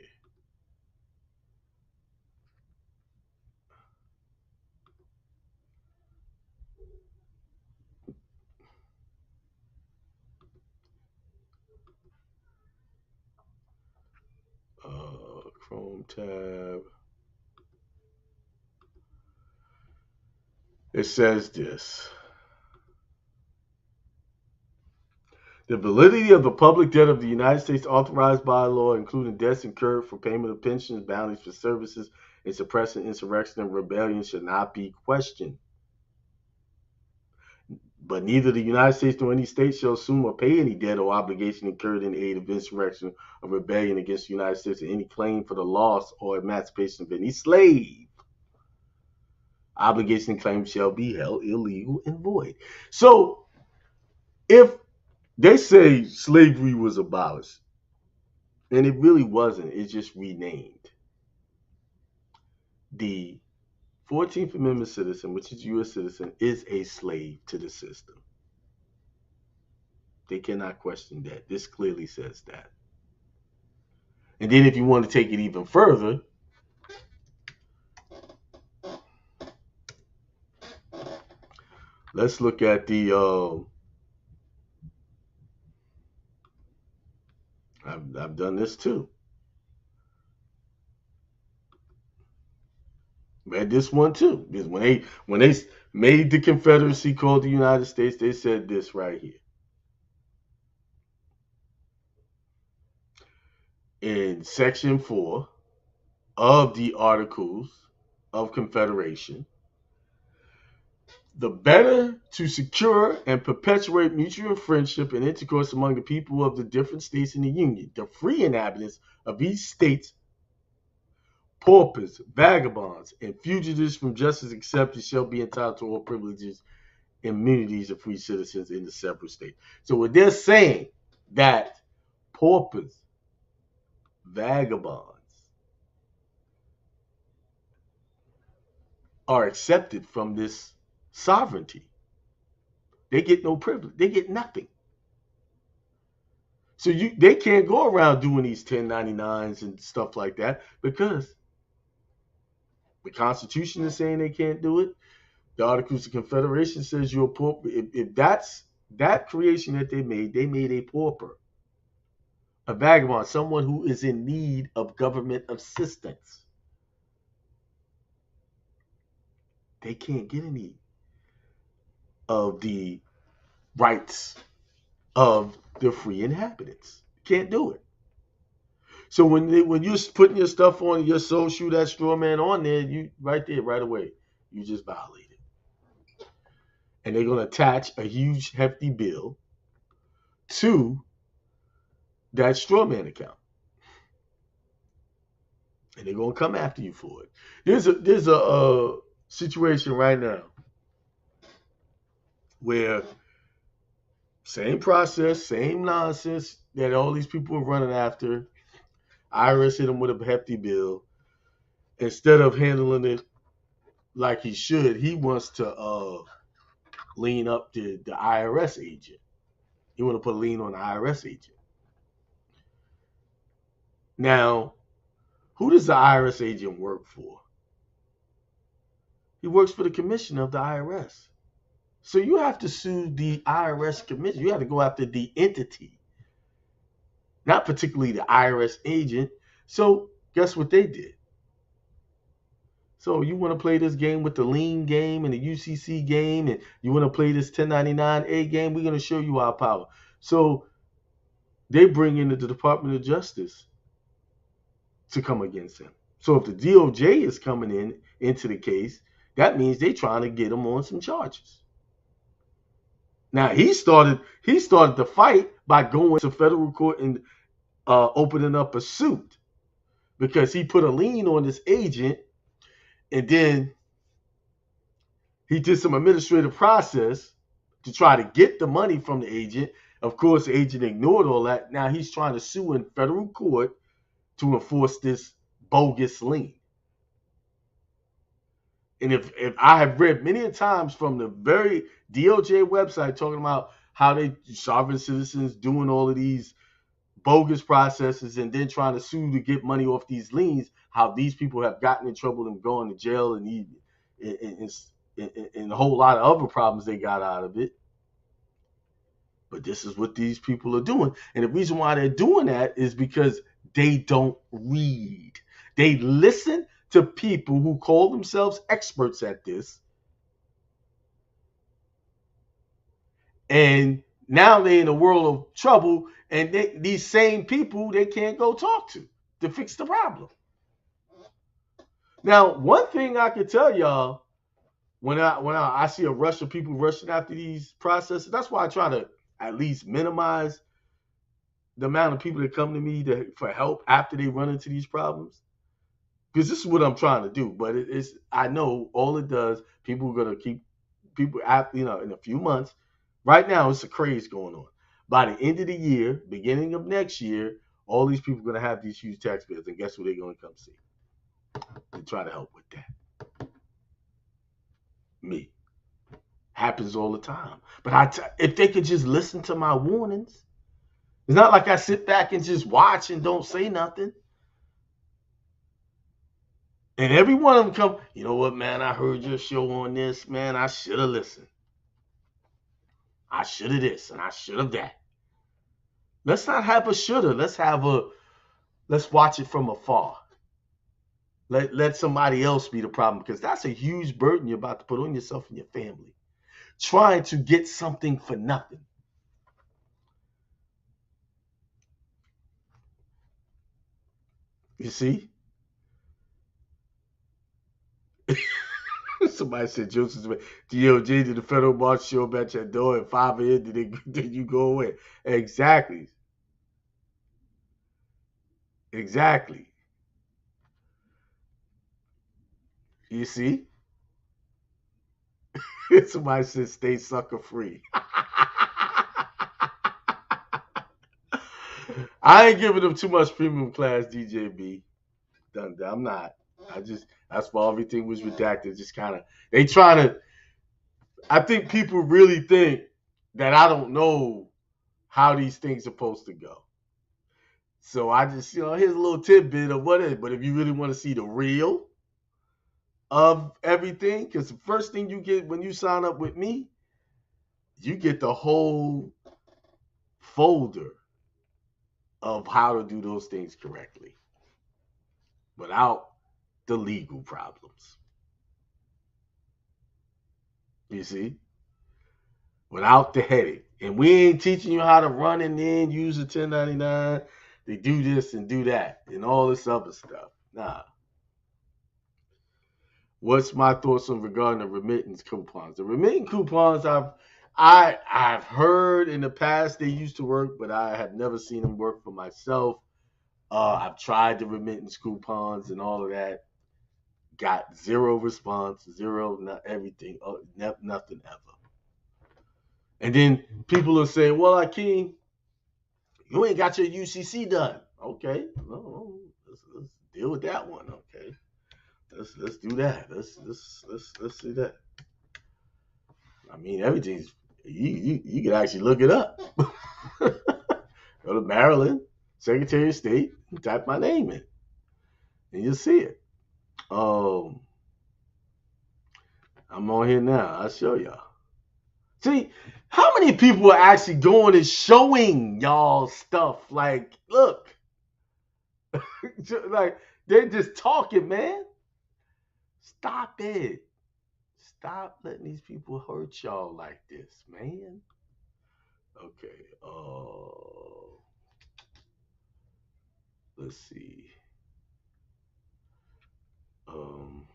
Chrome tab. It says this. The validity of the public debt of the United States authorized by law, including debts incurred for payment of pensions, bounties for services, and suppressing insurrection and rebellion, should not be questioned. But neither the United States nor any state shall assume or pay any debt or obligation incurred in aid of insurrection or rebellion against the United States, or any claim for the loss or emancipation of any slave. Obligation and claim shall be held illegal and void. So, if they say slavery was abolished, and it really wasn't, it's just renamed. The 14th Amendment citizen, which is U.S. citizen, is a slave to the system. They cannot question that. This clearly says that. And then if you want to take it even further, let's look at the I've done this too. Read this one too. Because when they made the Confederacy called the United States, they said this right here. In Section 4 of the Articles of Confederation, The better to secure and perpetuate mutual friendship and intercourse among the people of the different states in the Union. The free inhabitants of each state, paupers, vagabonds, and fugitives from justice accepted shall be entitled to all privileges and immunities of free citizens in the several states. So what they're saying that paupers, vagabonds are accepted from this sovereignty. They get no privilege. They get nothing. So they can't go around doing these 1099s and stuff like that because the Constitution is saying they can't do it. The Articles of Confederation says you're a pauper. If that's that creation that they made a pauper, a vagabond, someone who is in need of government assistance. They can't get any of the rights of the free inhabitants. Can't do it. So when you're putting your stuff on your social, that Strawman on there, you right there, right away, you just violated. And they're gonna attach a huge hefty bill to that Strawman account, and they're gonna come after you for it. There's a situation right now where same process, same nonsense that all these people are running after. IRS hit him with a hefty bill. Instead of handling it like he should, he wants to lean up to the IRS agent. He want to put a lien on the IRS agent. Now, who does the IRS agent work for? He works for the commissioner of the IRS. So you have to sue the IRS commission. You have to go after the entity, not particularly the IRS agent. So guess what they did? So you want to play this game with the lien game and the UCC game, and you want to play this 1099A game? We're going to show you our power. So they bring in the Department of Justice to come against him. So if the DOJ is coming into the case, that means they're trying to get him on some charges. Now he started the fight by going to federal court and opening up a suit because he put a lien on this agent, and then he did some administrative process to try to get the money from the agent. Of course, the agent ignored all that. Now he's trying to sue in federal court to enforce this bogus lien. And if I have read many times from the very DOJ website talking about how they sovereign citizens doing all of these bogus processes and then trying to sue to get money off these liens, how these people have gotten in trouble and going to jail and a whole lot of other problems they got out of it. But this is what these people are doing. And the reason why they're doing that is because they don't read. They listen to people who call themselves experts at this. And now they're in a world of trouble, and these same people they can't go talk to fix the problem. Now, one thing I can tell y'all, when I see a rush of people rushing after these processes, that's why I try to at least minimize the amount of people that come to me for help after they run into these problems. Because this is what I'm trying to do. But I know all it does, people are going to keep people after, in a few months. Right now, it's a craze going on. By the end of the year, beginning of next year, all these people are going to have these huge tax bills. And guess what they're going to come see? To try to help with that. Me. Happens all the time. But if they could just listen to my warnings, it's not like I sit back and just watch and don't say nothing. And every one of them come, you know what, man, I heard your show on this, man, I should have listened. I should have this and I should have that. Let's not have a shoulda. Let's watch it from afar. Let somebody else be the problem, because that's a huge burden you're about to put on yourself and your family. Trying to get something for nothing. You see? So Somebody said Joseph Smith, DOJ did the federal marshal show up at your door at 5 a.m. Did you go away? Exactly. Exactly. You see? Somebody said stay sucker free. I ain't giving them too much premium class, DJB. I'm not. I just that's why everything was redacted. Just kind of they trying to. I think people really think that I don't know how these things are supposed to go. So I just here's a little tidbit of what it is. But if you really want to see the real of everything, because the first thing you get when you sign up with me, you get the whole folder of how to do those things correctly without the legal problems. You see? Without the headache. And we ain't teaching you how to run and then use a 1099. They do this and do that and all this other stuff. Nah. What's my thoughts on regarding the remittance coupons? The remittance coupons I've heard in the past they used to work, but I have never seen them work for myself. I've tried the remittance coupons and all of that. Got zero response, zero, not everything, nothing ever. And then people will say, "Well, Akeem, you ain't got your UCC done." Okay, well, let's deal with that one. Okay, let's do that. Let's see that. I mean, everything's you can actually look it up. Go to Maryland, Secretary of State, and type my name in, and you'll see it. Um, I'm on here now. I'll show y'all. See, how many people are actually going and showing y'all stuff? Like, look, like they're just talking, man. Stop it. Stop letting these people hurt y'all like this, man. Okay. Let's see. Um,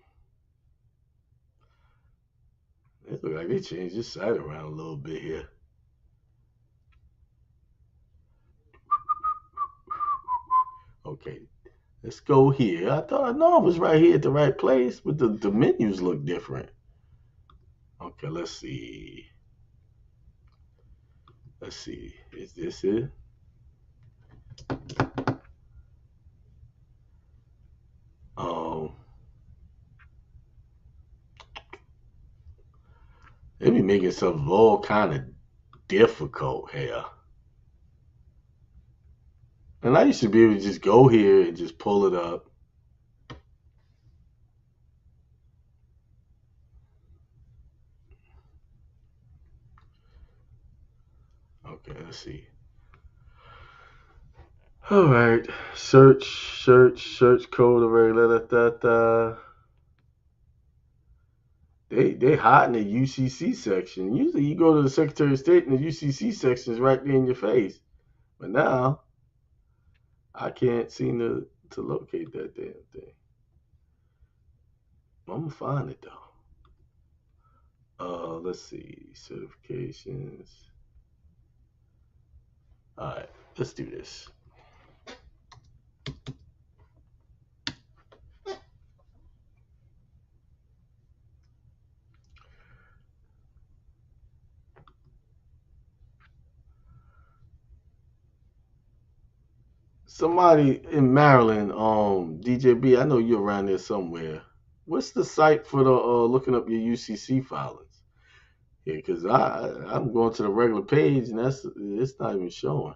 it look like they changed this site around a little bit here. Okay, let's go here. I know I was right here at the right place, but the menus look different. Okay, let's see. Let's see. Is this it? Um, they be making stuff all kind of difficult here. And I used to be able to just go here and just pull it up. Okay, let's see. All right, search code regular. Da, da, da. They hot in the UCC section. Usually, you go to the Secretary of State, and the UCC section is right there in your face. But now, I can't seem to locate that damn thing. I'm gonna find it though. Let's see, certifications. All right, let's do this. Somebody in Maryland, DJB, I know you're around there somewhere. What's the site for the looking up your UCC filings? Yeah, because I'm going to the regular page and it's not even showing.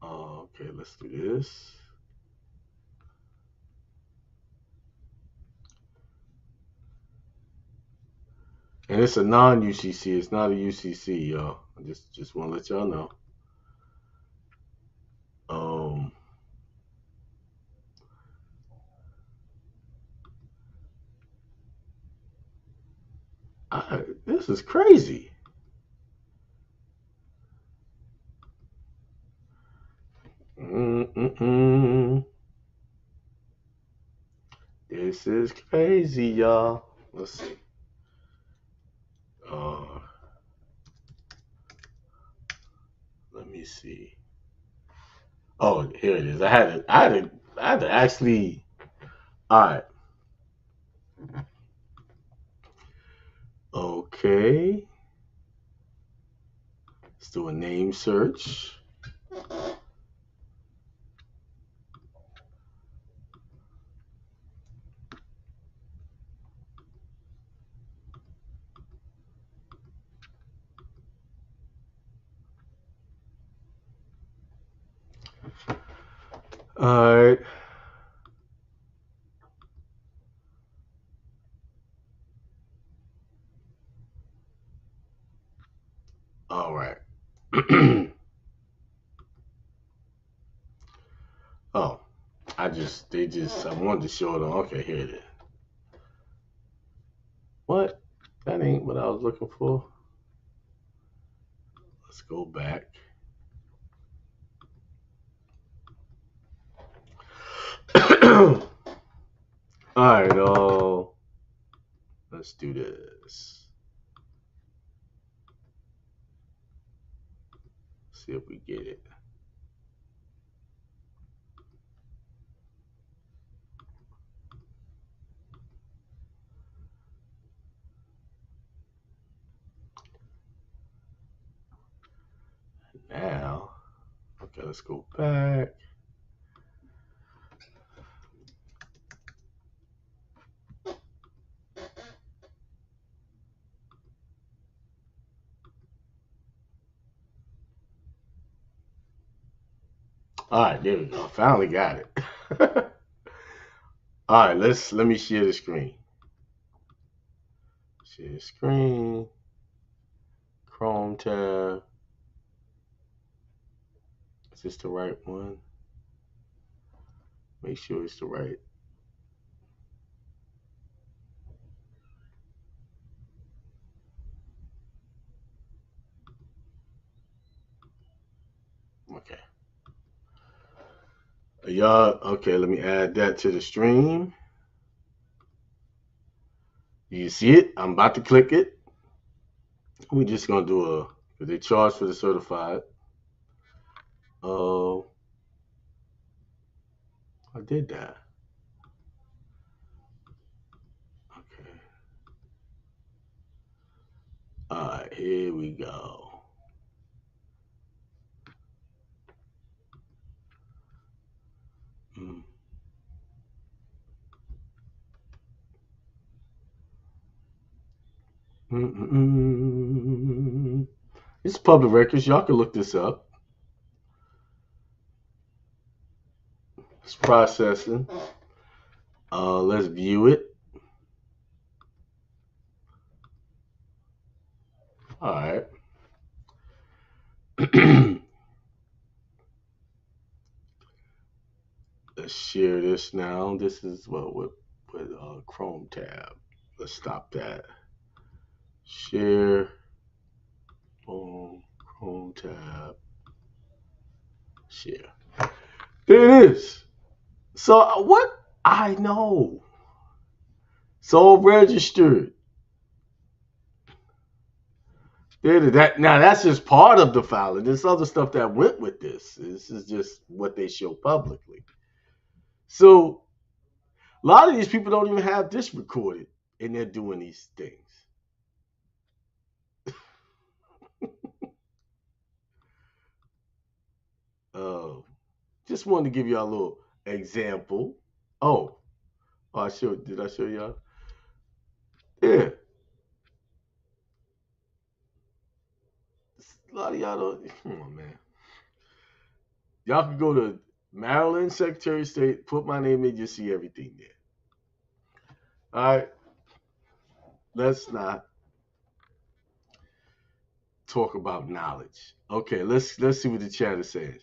Okay, let's do this. And it's a non-UCC. It's not a UCC, y'all. I just want to let y'all know. Um, this is crazy. This This is crazy, y'all. Let's see. Uh, let me see. Oh, here it is. I had to actually. All right. Okay. Let's do a name search. All right. All right. Oh, I wanted to show them. Okay, here it is. What? That ain't what I was looking for. Let's go back. All right. Let's do this. See if we get it. Now, okay, let's go back. All right, there we go. Finally got it. All right, let me share the screen. Share screen. Chrome tab. Is this the right one? Make sure it's the right. Okay. Y'all, okay, let me add that to the stream. You see it? I'm about to click it. We're just gonna do a, because they charge for the certified. Oh, I did that. Okay. All right, here we go. Mm. Mm-mm-mm. It's public records. Y'all can look this up. It's processing. Let's view it. All right. Let's share this now. This is what with Chrome tab. Let's stop that. Share. Boom. Chrome tab. Share. There it is. So what? I know. So registered. That now that's just part of the file. And there's other stuff that went with this. This is just what they show publicly. So a lot of these people don't even have this recorded, and they're doing these things. Uh, just wanted to give you a little example. Oh, I showed. Did I show y'all? Yeah. A lot of y'all don't. Come on, man. Y'all can go to Maryland Secretary of State, put my name in, you see everything there. All right. Let's not talk about knowledge. Okay, let's see what the chat is saying.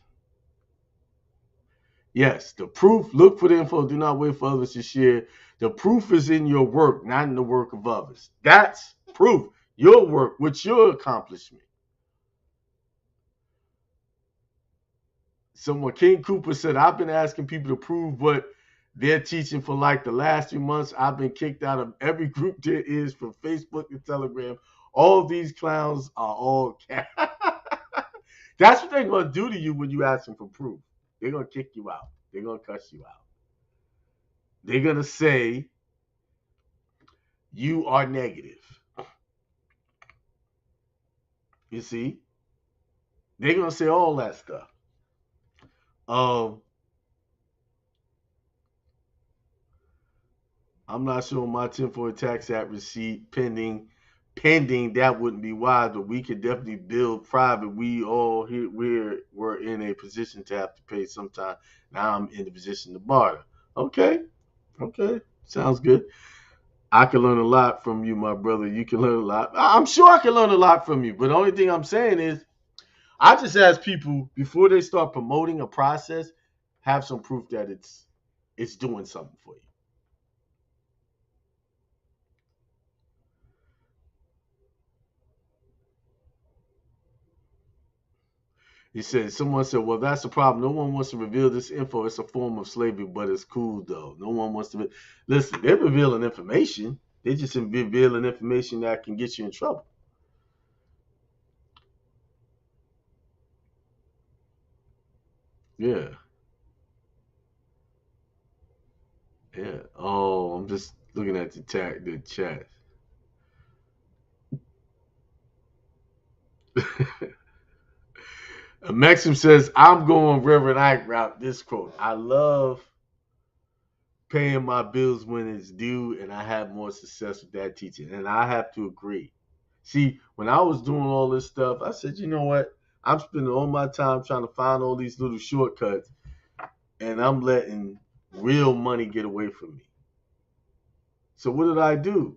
Yes, the proof. Look for the info. Do not wait for others to share. The proof is in your work, not in the work of others. That's proof. Your work, what's your accomplishment? Someone, King Cooper said, I've been asking people to prove what They're teaching for like the last 3 months. I've been kicked out of every group there is from Facebook and Telegram. All of these clowns are all That's what they're gonna do to you when you ask them for proof. They're gonna kick you out. They're gonna cuss you out. They're gonna say you are negative. You see? They're gonna say all that stuff. Um, I'm not showing my 1040 tax app receipt pending. Pending, that wouldn't be wise, but we could definitely build private. We all here we're in a position to have to pay sometime. Now I'm in the position to barter. Okay, okay, sounds good. I can learn a lot from you, my brother. You can learn a lot. I'm sure I can learn a lot from you. But the only thing I'm saying is, I just ask people before they start promoting a process, have some proof that it's doing something for you. He said, someone said, well, that's the problem. No one wants to reveal this info. It's a form of slavery, but it's cool, though. No one wants to. Listen, they're revealing information. They're just revealing information that can get you in trouble. Yeah. Yeah. Oh, I'm just looking at the chat. Maxim says, I'm going Reverend Ike route. This quote. I love paying my bills when it's due, and I have more success with that teaching. And I have to agree. See, when I was doing all this stuff, I said, you know what? I'm spending all my time trying to find all these little shortcuts, and I'm letting real money get away from me. So what did I do?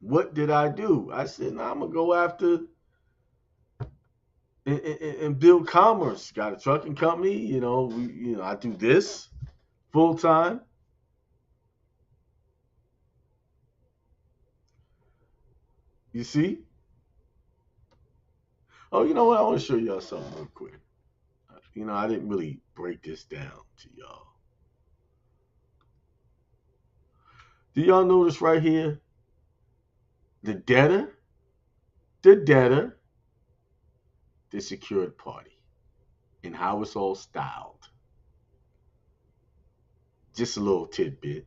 What did I do? I said, nah, I'm gonna go after and build commerce. Got a trucking company. I do this full time. You see? Oh, you know what? I want to show y'all something real quick. I didn't really break this down to y'all. Do y'all notice right here? The debtor, the secured party, and how it's all styled. Just a little tidbit.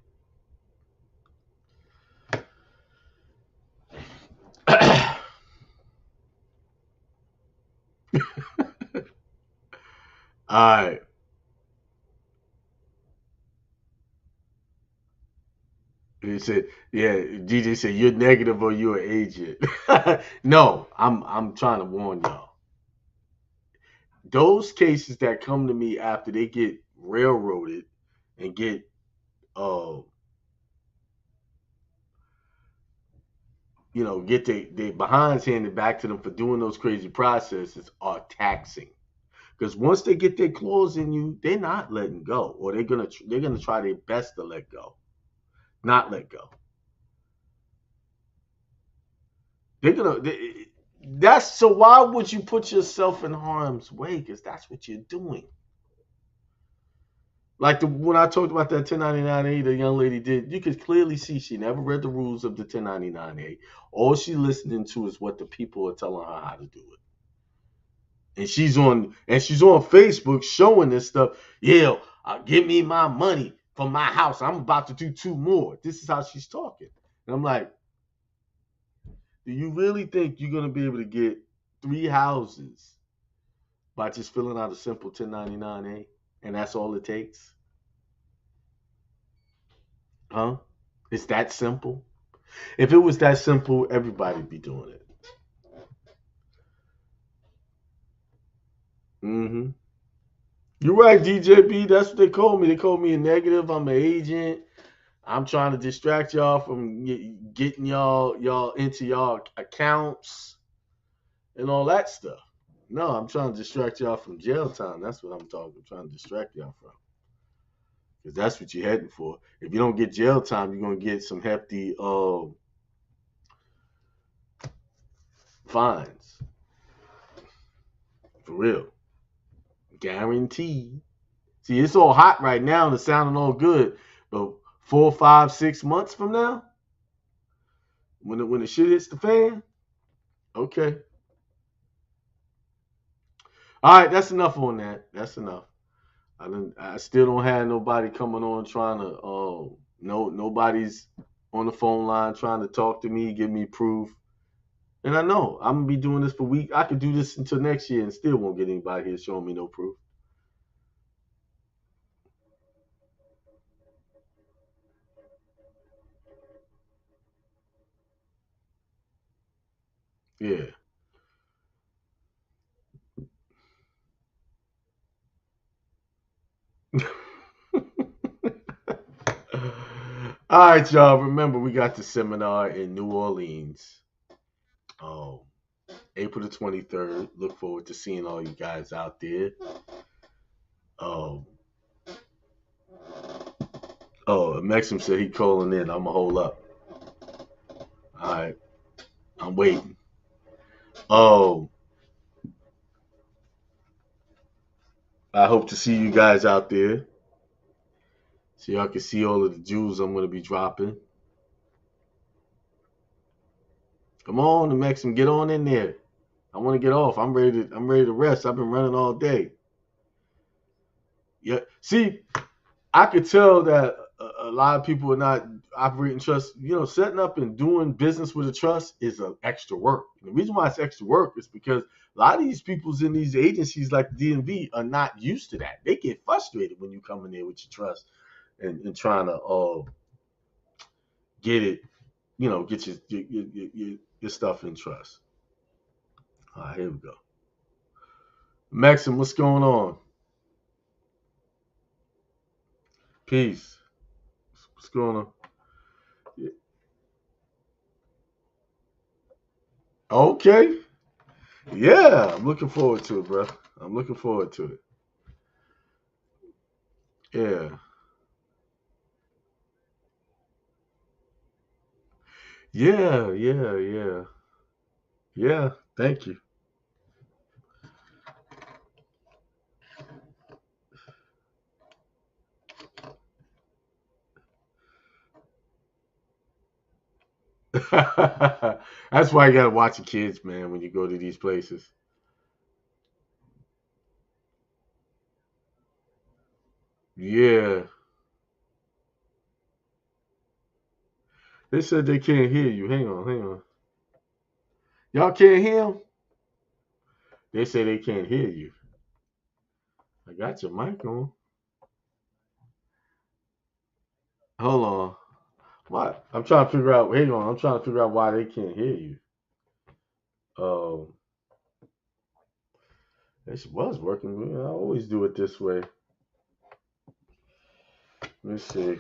All right. He said, "Yeah." DJ said, "You're negative or you're an agent." No, I'm trying to warn y'all. Those cases that come to me after they get railroaded and uh, get their behinds handed back to them for doing those crazy processes are taxing. Because once they get their claws in you, they're not letting go, or they're gonna try their best to let go, not let go. They're gonna. That's so. Why would you put yourself in harm's way? Because that's what you're doing. Like when I talked about that 1099A, the young lady did. You could clearly see she never read the rules of the 1099A. All she listening to is what the people are telling her how to do it. And she's on Facebook showing this stuff. Yeah, give me my money for my house. I'm about to do two more. This is how she's talking. And I'm like, do you really think you're gonna be able to get three houses by just filling out a simple 1099A? And that's all it takes? Huh? It's that simple? If it was that simple, everybody'd be doing it. Mm-hmm. You're right, DJB. That's what they call me. They call me a negative. I'm an agent. I'm trying to distract y'all from getting y'all into y'all accounts and all that stuff. No, I'm trying to distract y'all from jail time. That's what I'm talking. I'm trying to distract y'all from, because that's what you're heading for. If you don't get jail time, you're gonna get some hefty fines, for real, guaranteed. See, it's all hot right now and it's sounding all good. But 4, 5, 6 months from now, when the shit hits the fan, okay. All right, that's enough on that. That's enough. I still don't have nobody coming on trying to nobody's on the phone line trying to talk to me, give me proof. And I know I'm gonna be doing this for weeks. I could do this until next year and still won't get anybody here showing me no proof. Yeah. All right, y'all. Remember, we got the seminar in New Orleans. Oh, April the 23rd. Look forward to seeing all you guys out there. Um, Maxim said he calling in. I'm going to hold up. All right. I'm waiting. Oh, I hope to see you guys out there so y'all can see all of the jewels I'm going to be dropping. Come on, the Maxim, get on in there. I want to get off. I'm ready to rest. I've been running all day. Yeah. See, I could tell that a lot of people are not operating trust. Setting up and doing business with a trust is an extra work. And the reason why it's extra work is because a lot of these people's in these agencies like the DMV are not used to that. They get frustrated when you come in there with your trust and trying to get it, get your stuff in trust. All right, here we go. Maxim, what's going on? Peace. What's going on? Okay. Yeah, I'm looking forward to it, bro. I'm looking forward to it. Yeah. Yeah, yeah, yeah. Yeah, thank you. That's why you gotta watch your kids, man, when you go to these places. Yeah. They said they can't hear you. Hang on, hang on. Y'all can't hear him? They say they can't hear you. I got your mic on. Hold on. What? I'm trying to figure out. Hang on. I'm trying to figure out why they can't hear you. Um, this was working. I always do it this way. Let me see.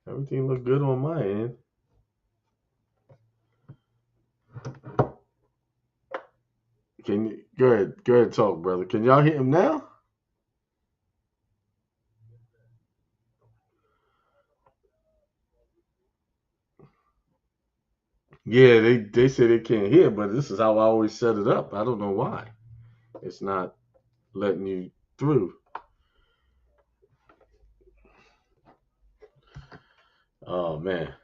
Everything look good on my end. Can you go ahead, talk, brother? Can y'all hear him now? Yeah, they say they can't hear, but this is how I always set it up. I don't know why it's not letting you through. Oh man.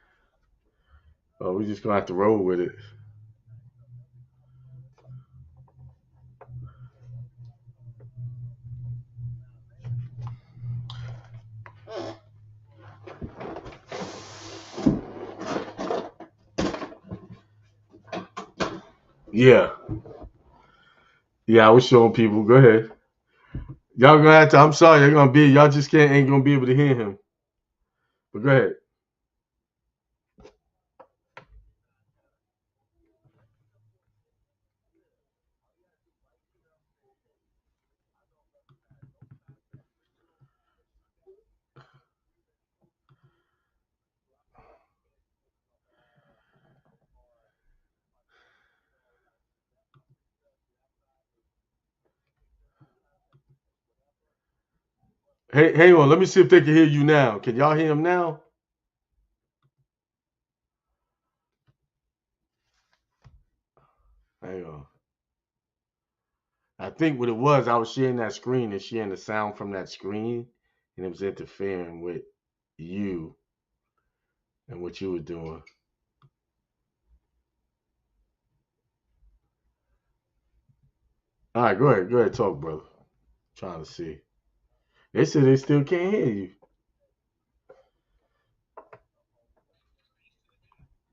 Oh, we just gonna have to roll with it. Yeah, yeah. I was showing people. Go ahead. Y'all gonna have to. I'm sorry. You're gonna be. Y'all just can't. Ain't gonna be able to hear him. But go ahead. Hey, hang on. Let me see if they can hear you now. Can y'all hear him now? Hang on. think what it was, I was sharing that screen and sharing the sound from that screen, and it was interfering with you and what you were doing. All right, go ahead, talk, brother. Trying to see. They said they still can't hear you.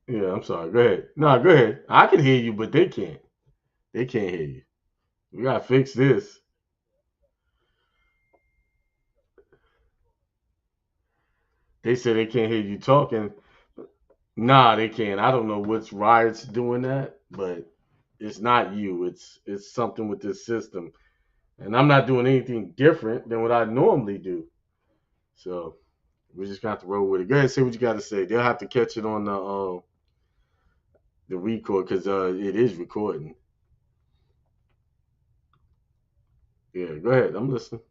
Yeah, I'm sorry. Go ahead. No, go ahead. I can hear you, but they can't. They can't hear you. We gotta fix this. They said they can't hear you talking. Nah, they can't. I don't know what's Riot's doing that, but it's not you. It's something with this system, and I'm not doing anything different than what I normally do. So we just got to roll with it. Go ahead, say what you got to say. They'll have to catch it on the record because it is recording. Yeah, go ahead. I'm listening.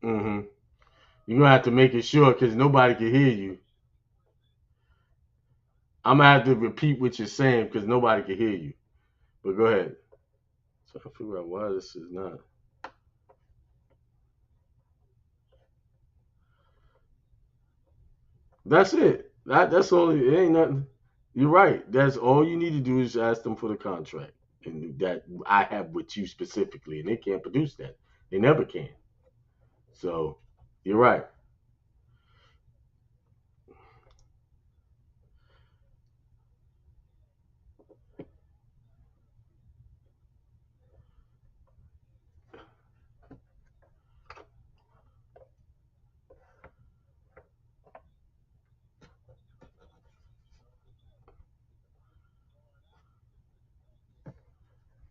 Hmm. You're gonna have to make it sure because nobody can hear you. I'm gonna have to repeat what you're saying because nobody can hear you. But go ahead. So I figure out why this is not. That's it. That's only. It ain't nothing. You're right. That's all you need to do is ask them for the contract, and that I have with you specifically, and they can't produce that. They never can. So you're right.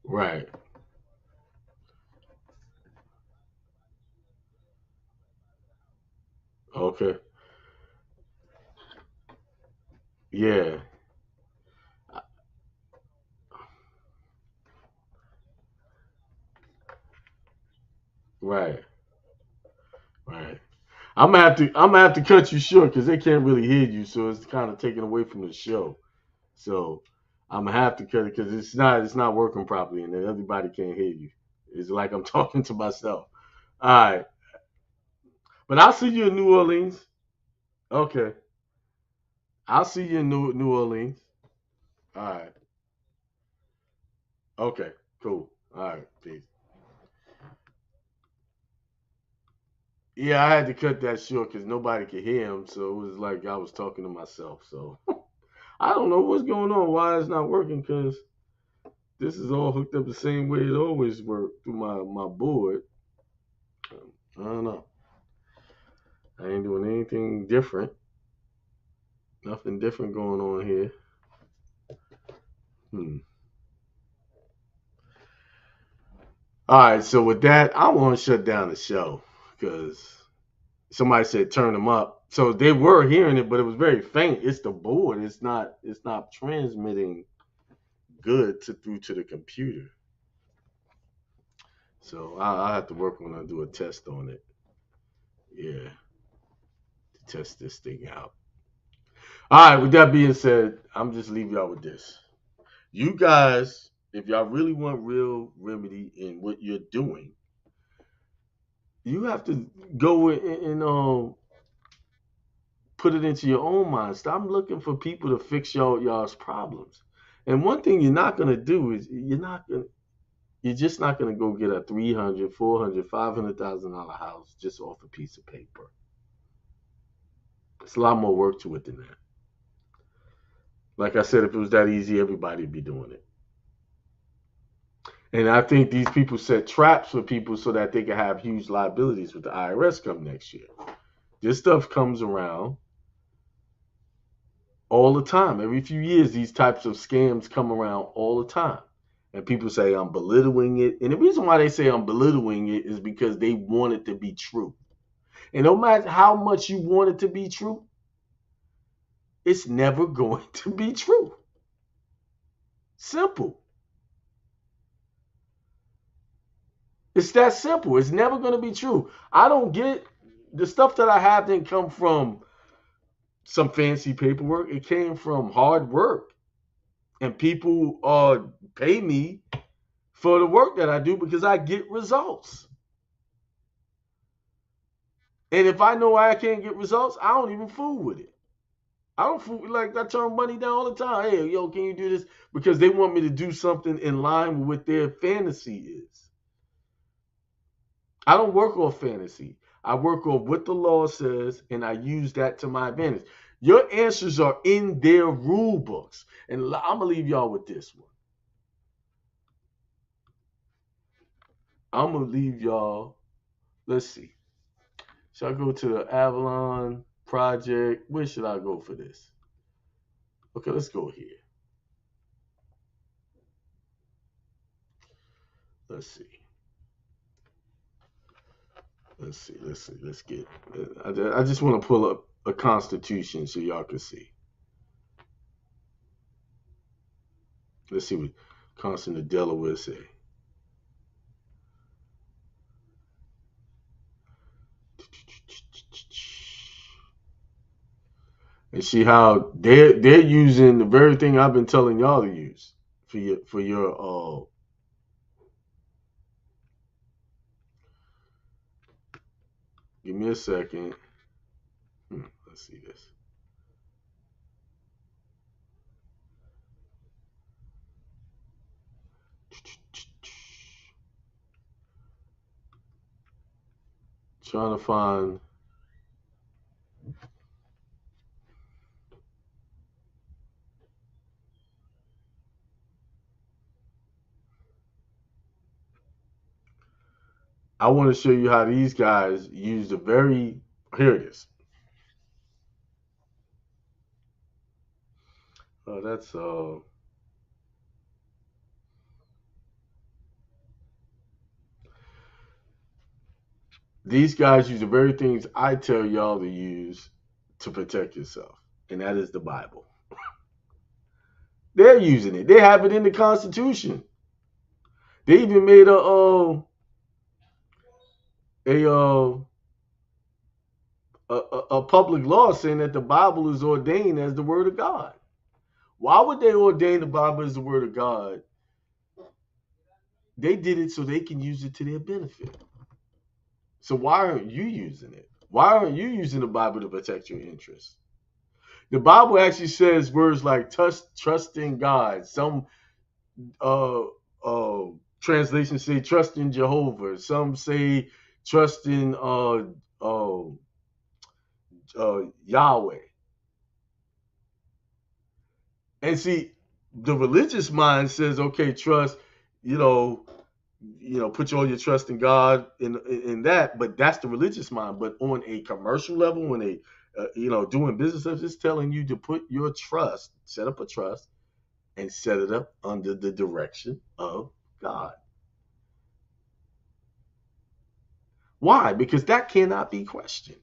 Right. Okay. Yeah. Right. Right. I'm gonna have to cut you short because they can't really hear you, so it's kind of taken away from the show. So I'm gonna have to cut it because it's not working properly, and then everybody can't hear you. It's like I'm talking to myself. All right, but I'll see you in New Orleans. Okay, I'll see you in New Orleans. All right. Okay. Cool. All right. Peace. Yeah, I had to cut that short because nobody could hear him, so it was like I was talking to myself. So I don't know what's going on. Why it's not working? Because this is all hooked up the same way it always worked through my board. I don't know. I ain't doing anything different. Nothing different going on here. Hmm. All right. So with that, I want to shut down the show because somebody said turn them up. So they were hearing it, but it was very faint. It's the board. It's not. It's not transmitting good through to the computer. So I have to work when I do a test on it. Yeah, to test this thing out. All right. With that being said, I'm just leave y'all with this. You guys, if y'all really want real remedy in what you're doing, you have to go and put it into your own mind. Stop looking for people to fix y'all's problems. And one thing you're not gonna do is you're just not gonna go get a 300, 400, $500,000 house just off a piece of paper. It's a lot more work to it than that. Like I said, if it was that easy, everybody'd be doing it. And I think these people set traps for people so that they can have huge liabilities with the IRS come next year. This stuff comes around all the time. Every few years, these types of scams come around all the time. And people say I'm belittling it. And the reason why they say I'm belittling it is because they want it to be true. And no matter how much you want it to be true, it's never going to be true. Simple. It's that simple. It's never going to be true. I don't get the stuff that I have didn't come from some fancy paperwork. It came from hard work. And people pay me for the work that I do because I get results. And if I know I can't get results, I don't even fool with it. I don't fool like I turn money down all the time. Hey, yo, can you do this? Because they want me to do something in line with what their fantasy is. I don't work off fantasy. I work off what the law says, and I use that to my advantage. Your answers are in their rule books. And I'm going to leave y'all with this one. I'm going to leave y'all. Let's see. Should I go to the Avalon Project? Where should I go for this? Okay, let's go here. Let's see. Let's get. I just want to pull up a constitution so y'all can see. Let's see what Constitution of Delaware say. And see how they're using the very thing I've been telling y'all to use for your give me a second. Let's see this. Trying to find. I want to show you how these guys use the very. Here it is. That's these guys use the very things I tell y'all to use to protect yourself, and that is the Bible. They're using it. They have it in the Constitution. They even made a a public law saying that the Bible is ordained as the Word of God. Why would they ordain the Bible as the Word of God? They did it so they can use it to their benefit. So why aren't you using it? Why aren't you using the Bible to protect your interests? The Bible actually says words like trust in God. Some uh, uh, translations say trust in Jehovah. Some say trust in Yahweh. And see, the religious mind says, okay, trust, you know, put all your trust in God in that. But that's the religious mind. But on a commercial level, when doing business, it's telling you to put your trust, set up a trust, and set it up under the direction of God. Why? Because that cannot be questioned.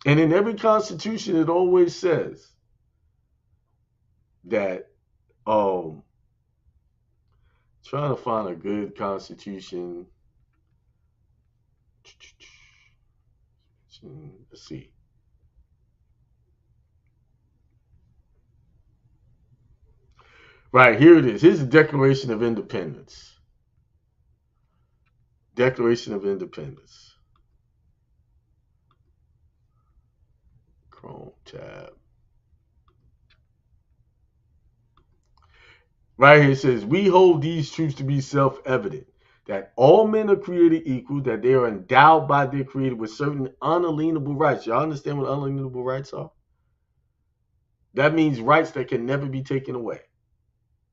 And in every constitution, it always says that trying to find a good constitution. Let's see. Right, here it is. Here's the Declaration of Independence. Declaration of Independence. Chrome tab. Right here it says, we hold these truths to be self-evident, that all men are created equal, that they are endowed by their creator with certain unalienable rights. Y'all understand what unalienable rights are? That means rights that can never be taken away.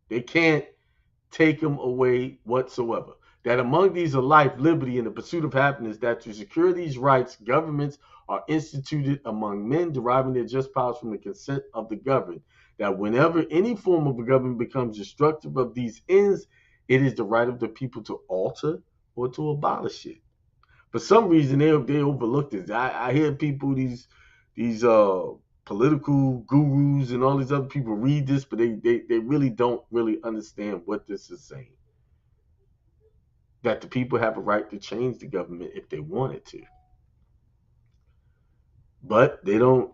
They can't take them away whatsoever. That among these are life, liberty, and the pursuit of happiness, that to secure these rights, governments are instituted among men, deriving their just powers from the consent of the governed. That whenever any form of a government becomes destructive of these ends, it is the right of the people to alter or to abolish it. For some reason, they overlook this. I hear people, these political gurus and all these other people read this, but they really don't really understand what this is saying. That the people have a right to change the government if they wanted to. But they don't,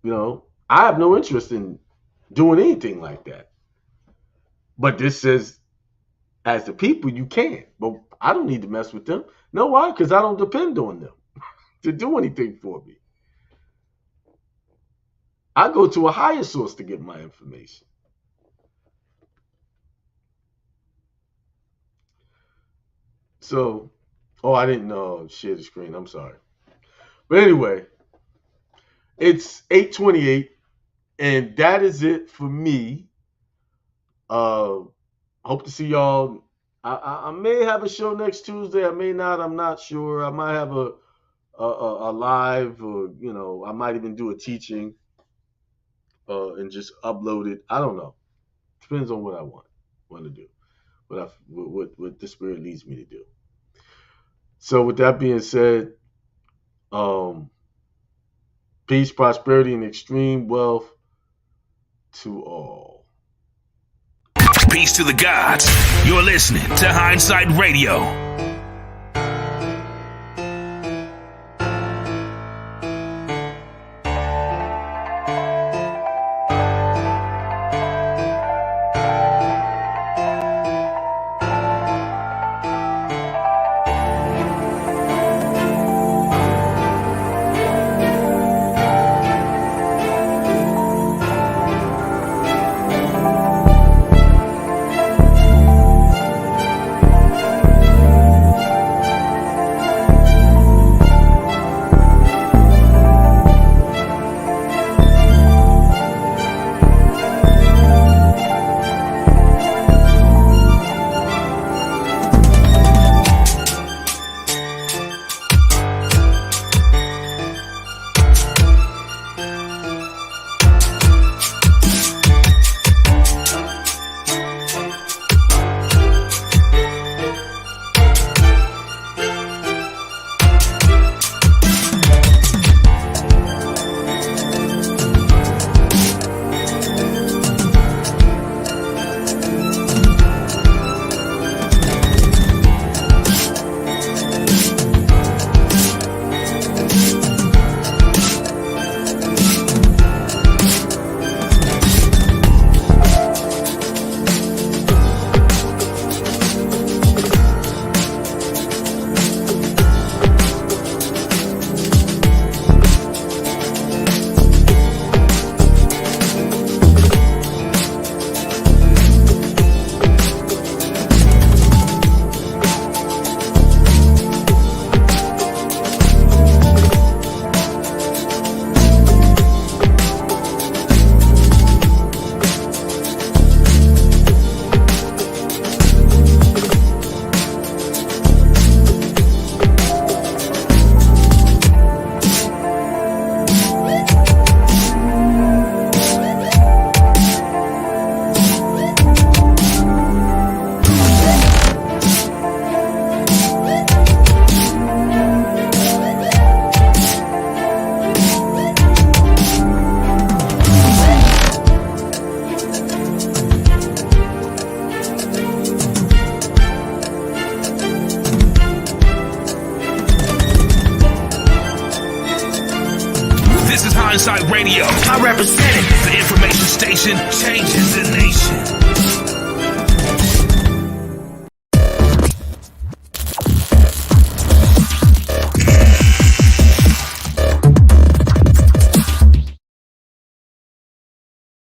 I have no interest in doing anything like that. But this says, as the people, you can. But I don't need to mess with them. No, why? Because I don't depend on them to do anything for me. I go to a higher source to get my information. So, I didn't share the screen. I'm sorry. But anyway, it's 8:28, and that is it for me. Hope to see y'all. I may have a show next Tuesday. I may not. I'm not sure. I might have a live, or I might even do a teaching and just upload it. I don't know. Depends on what I want to do. What the Spirit leads me to do. So with that being said, peace, prosperity, and extreme wealth to all. Peace to the gods. You're listening to Hindsight Radio. Hindsight Radio. I represent it. The information station changes the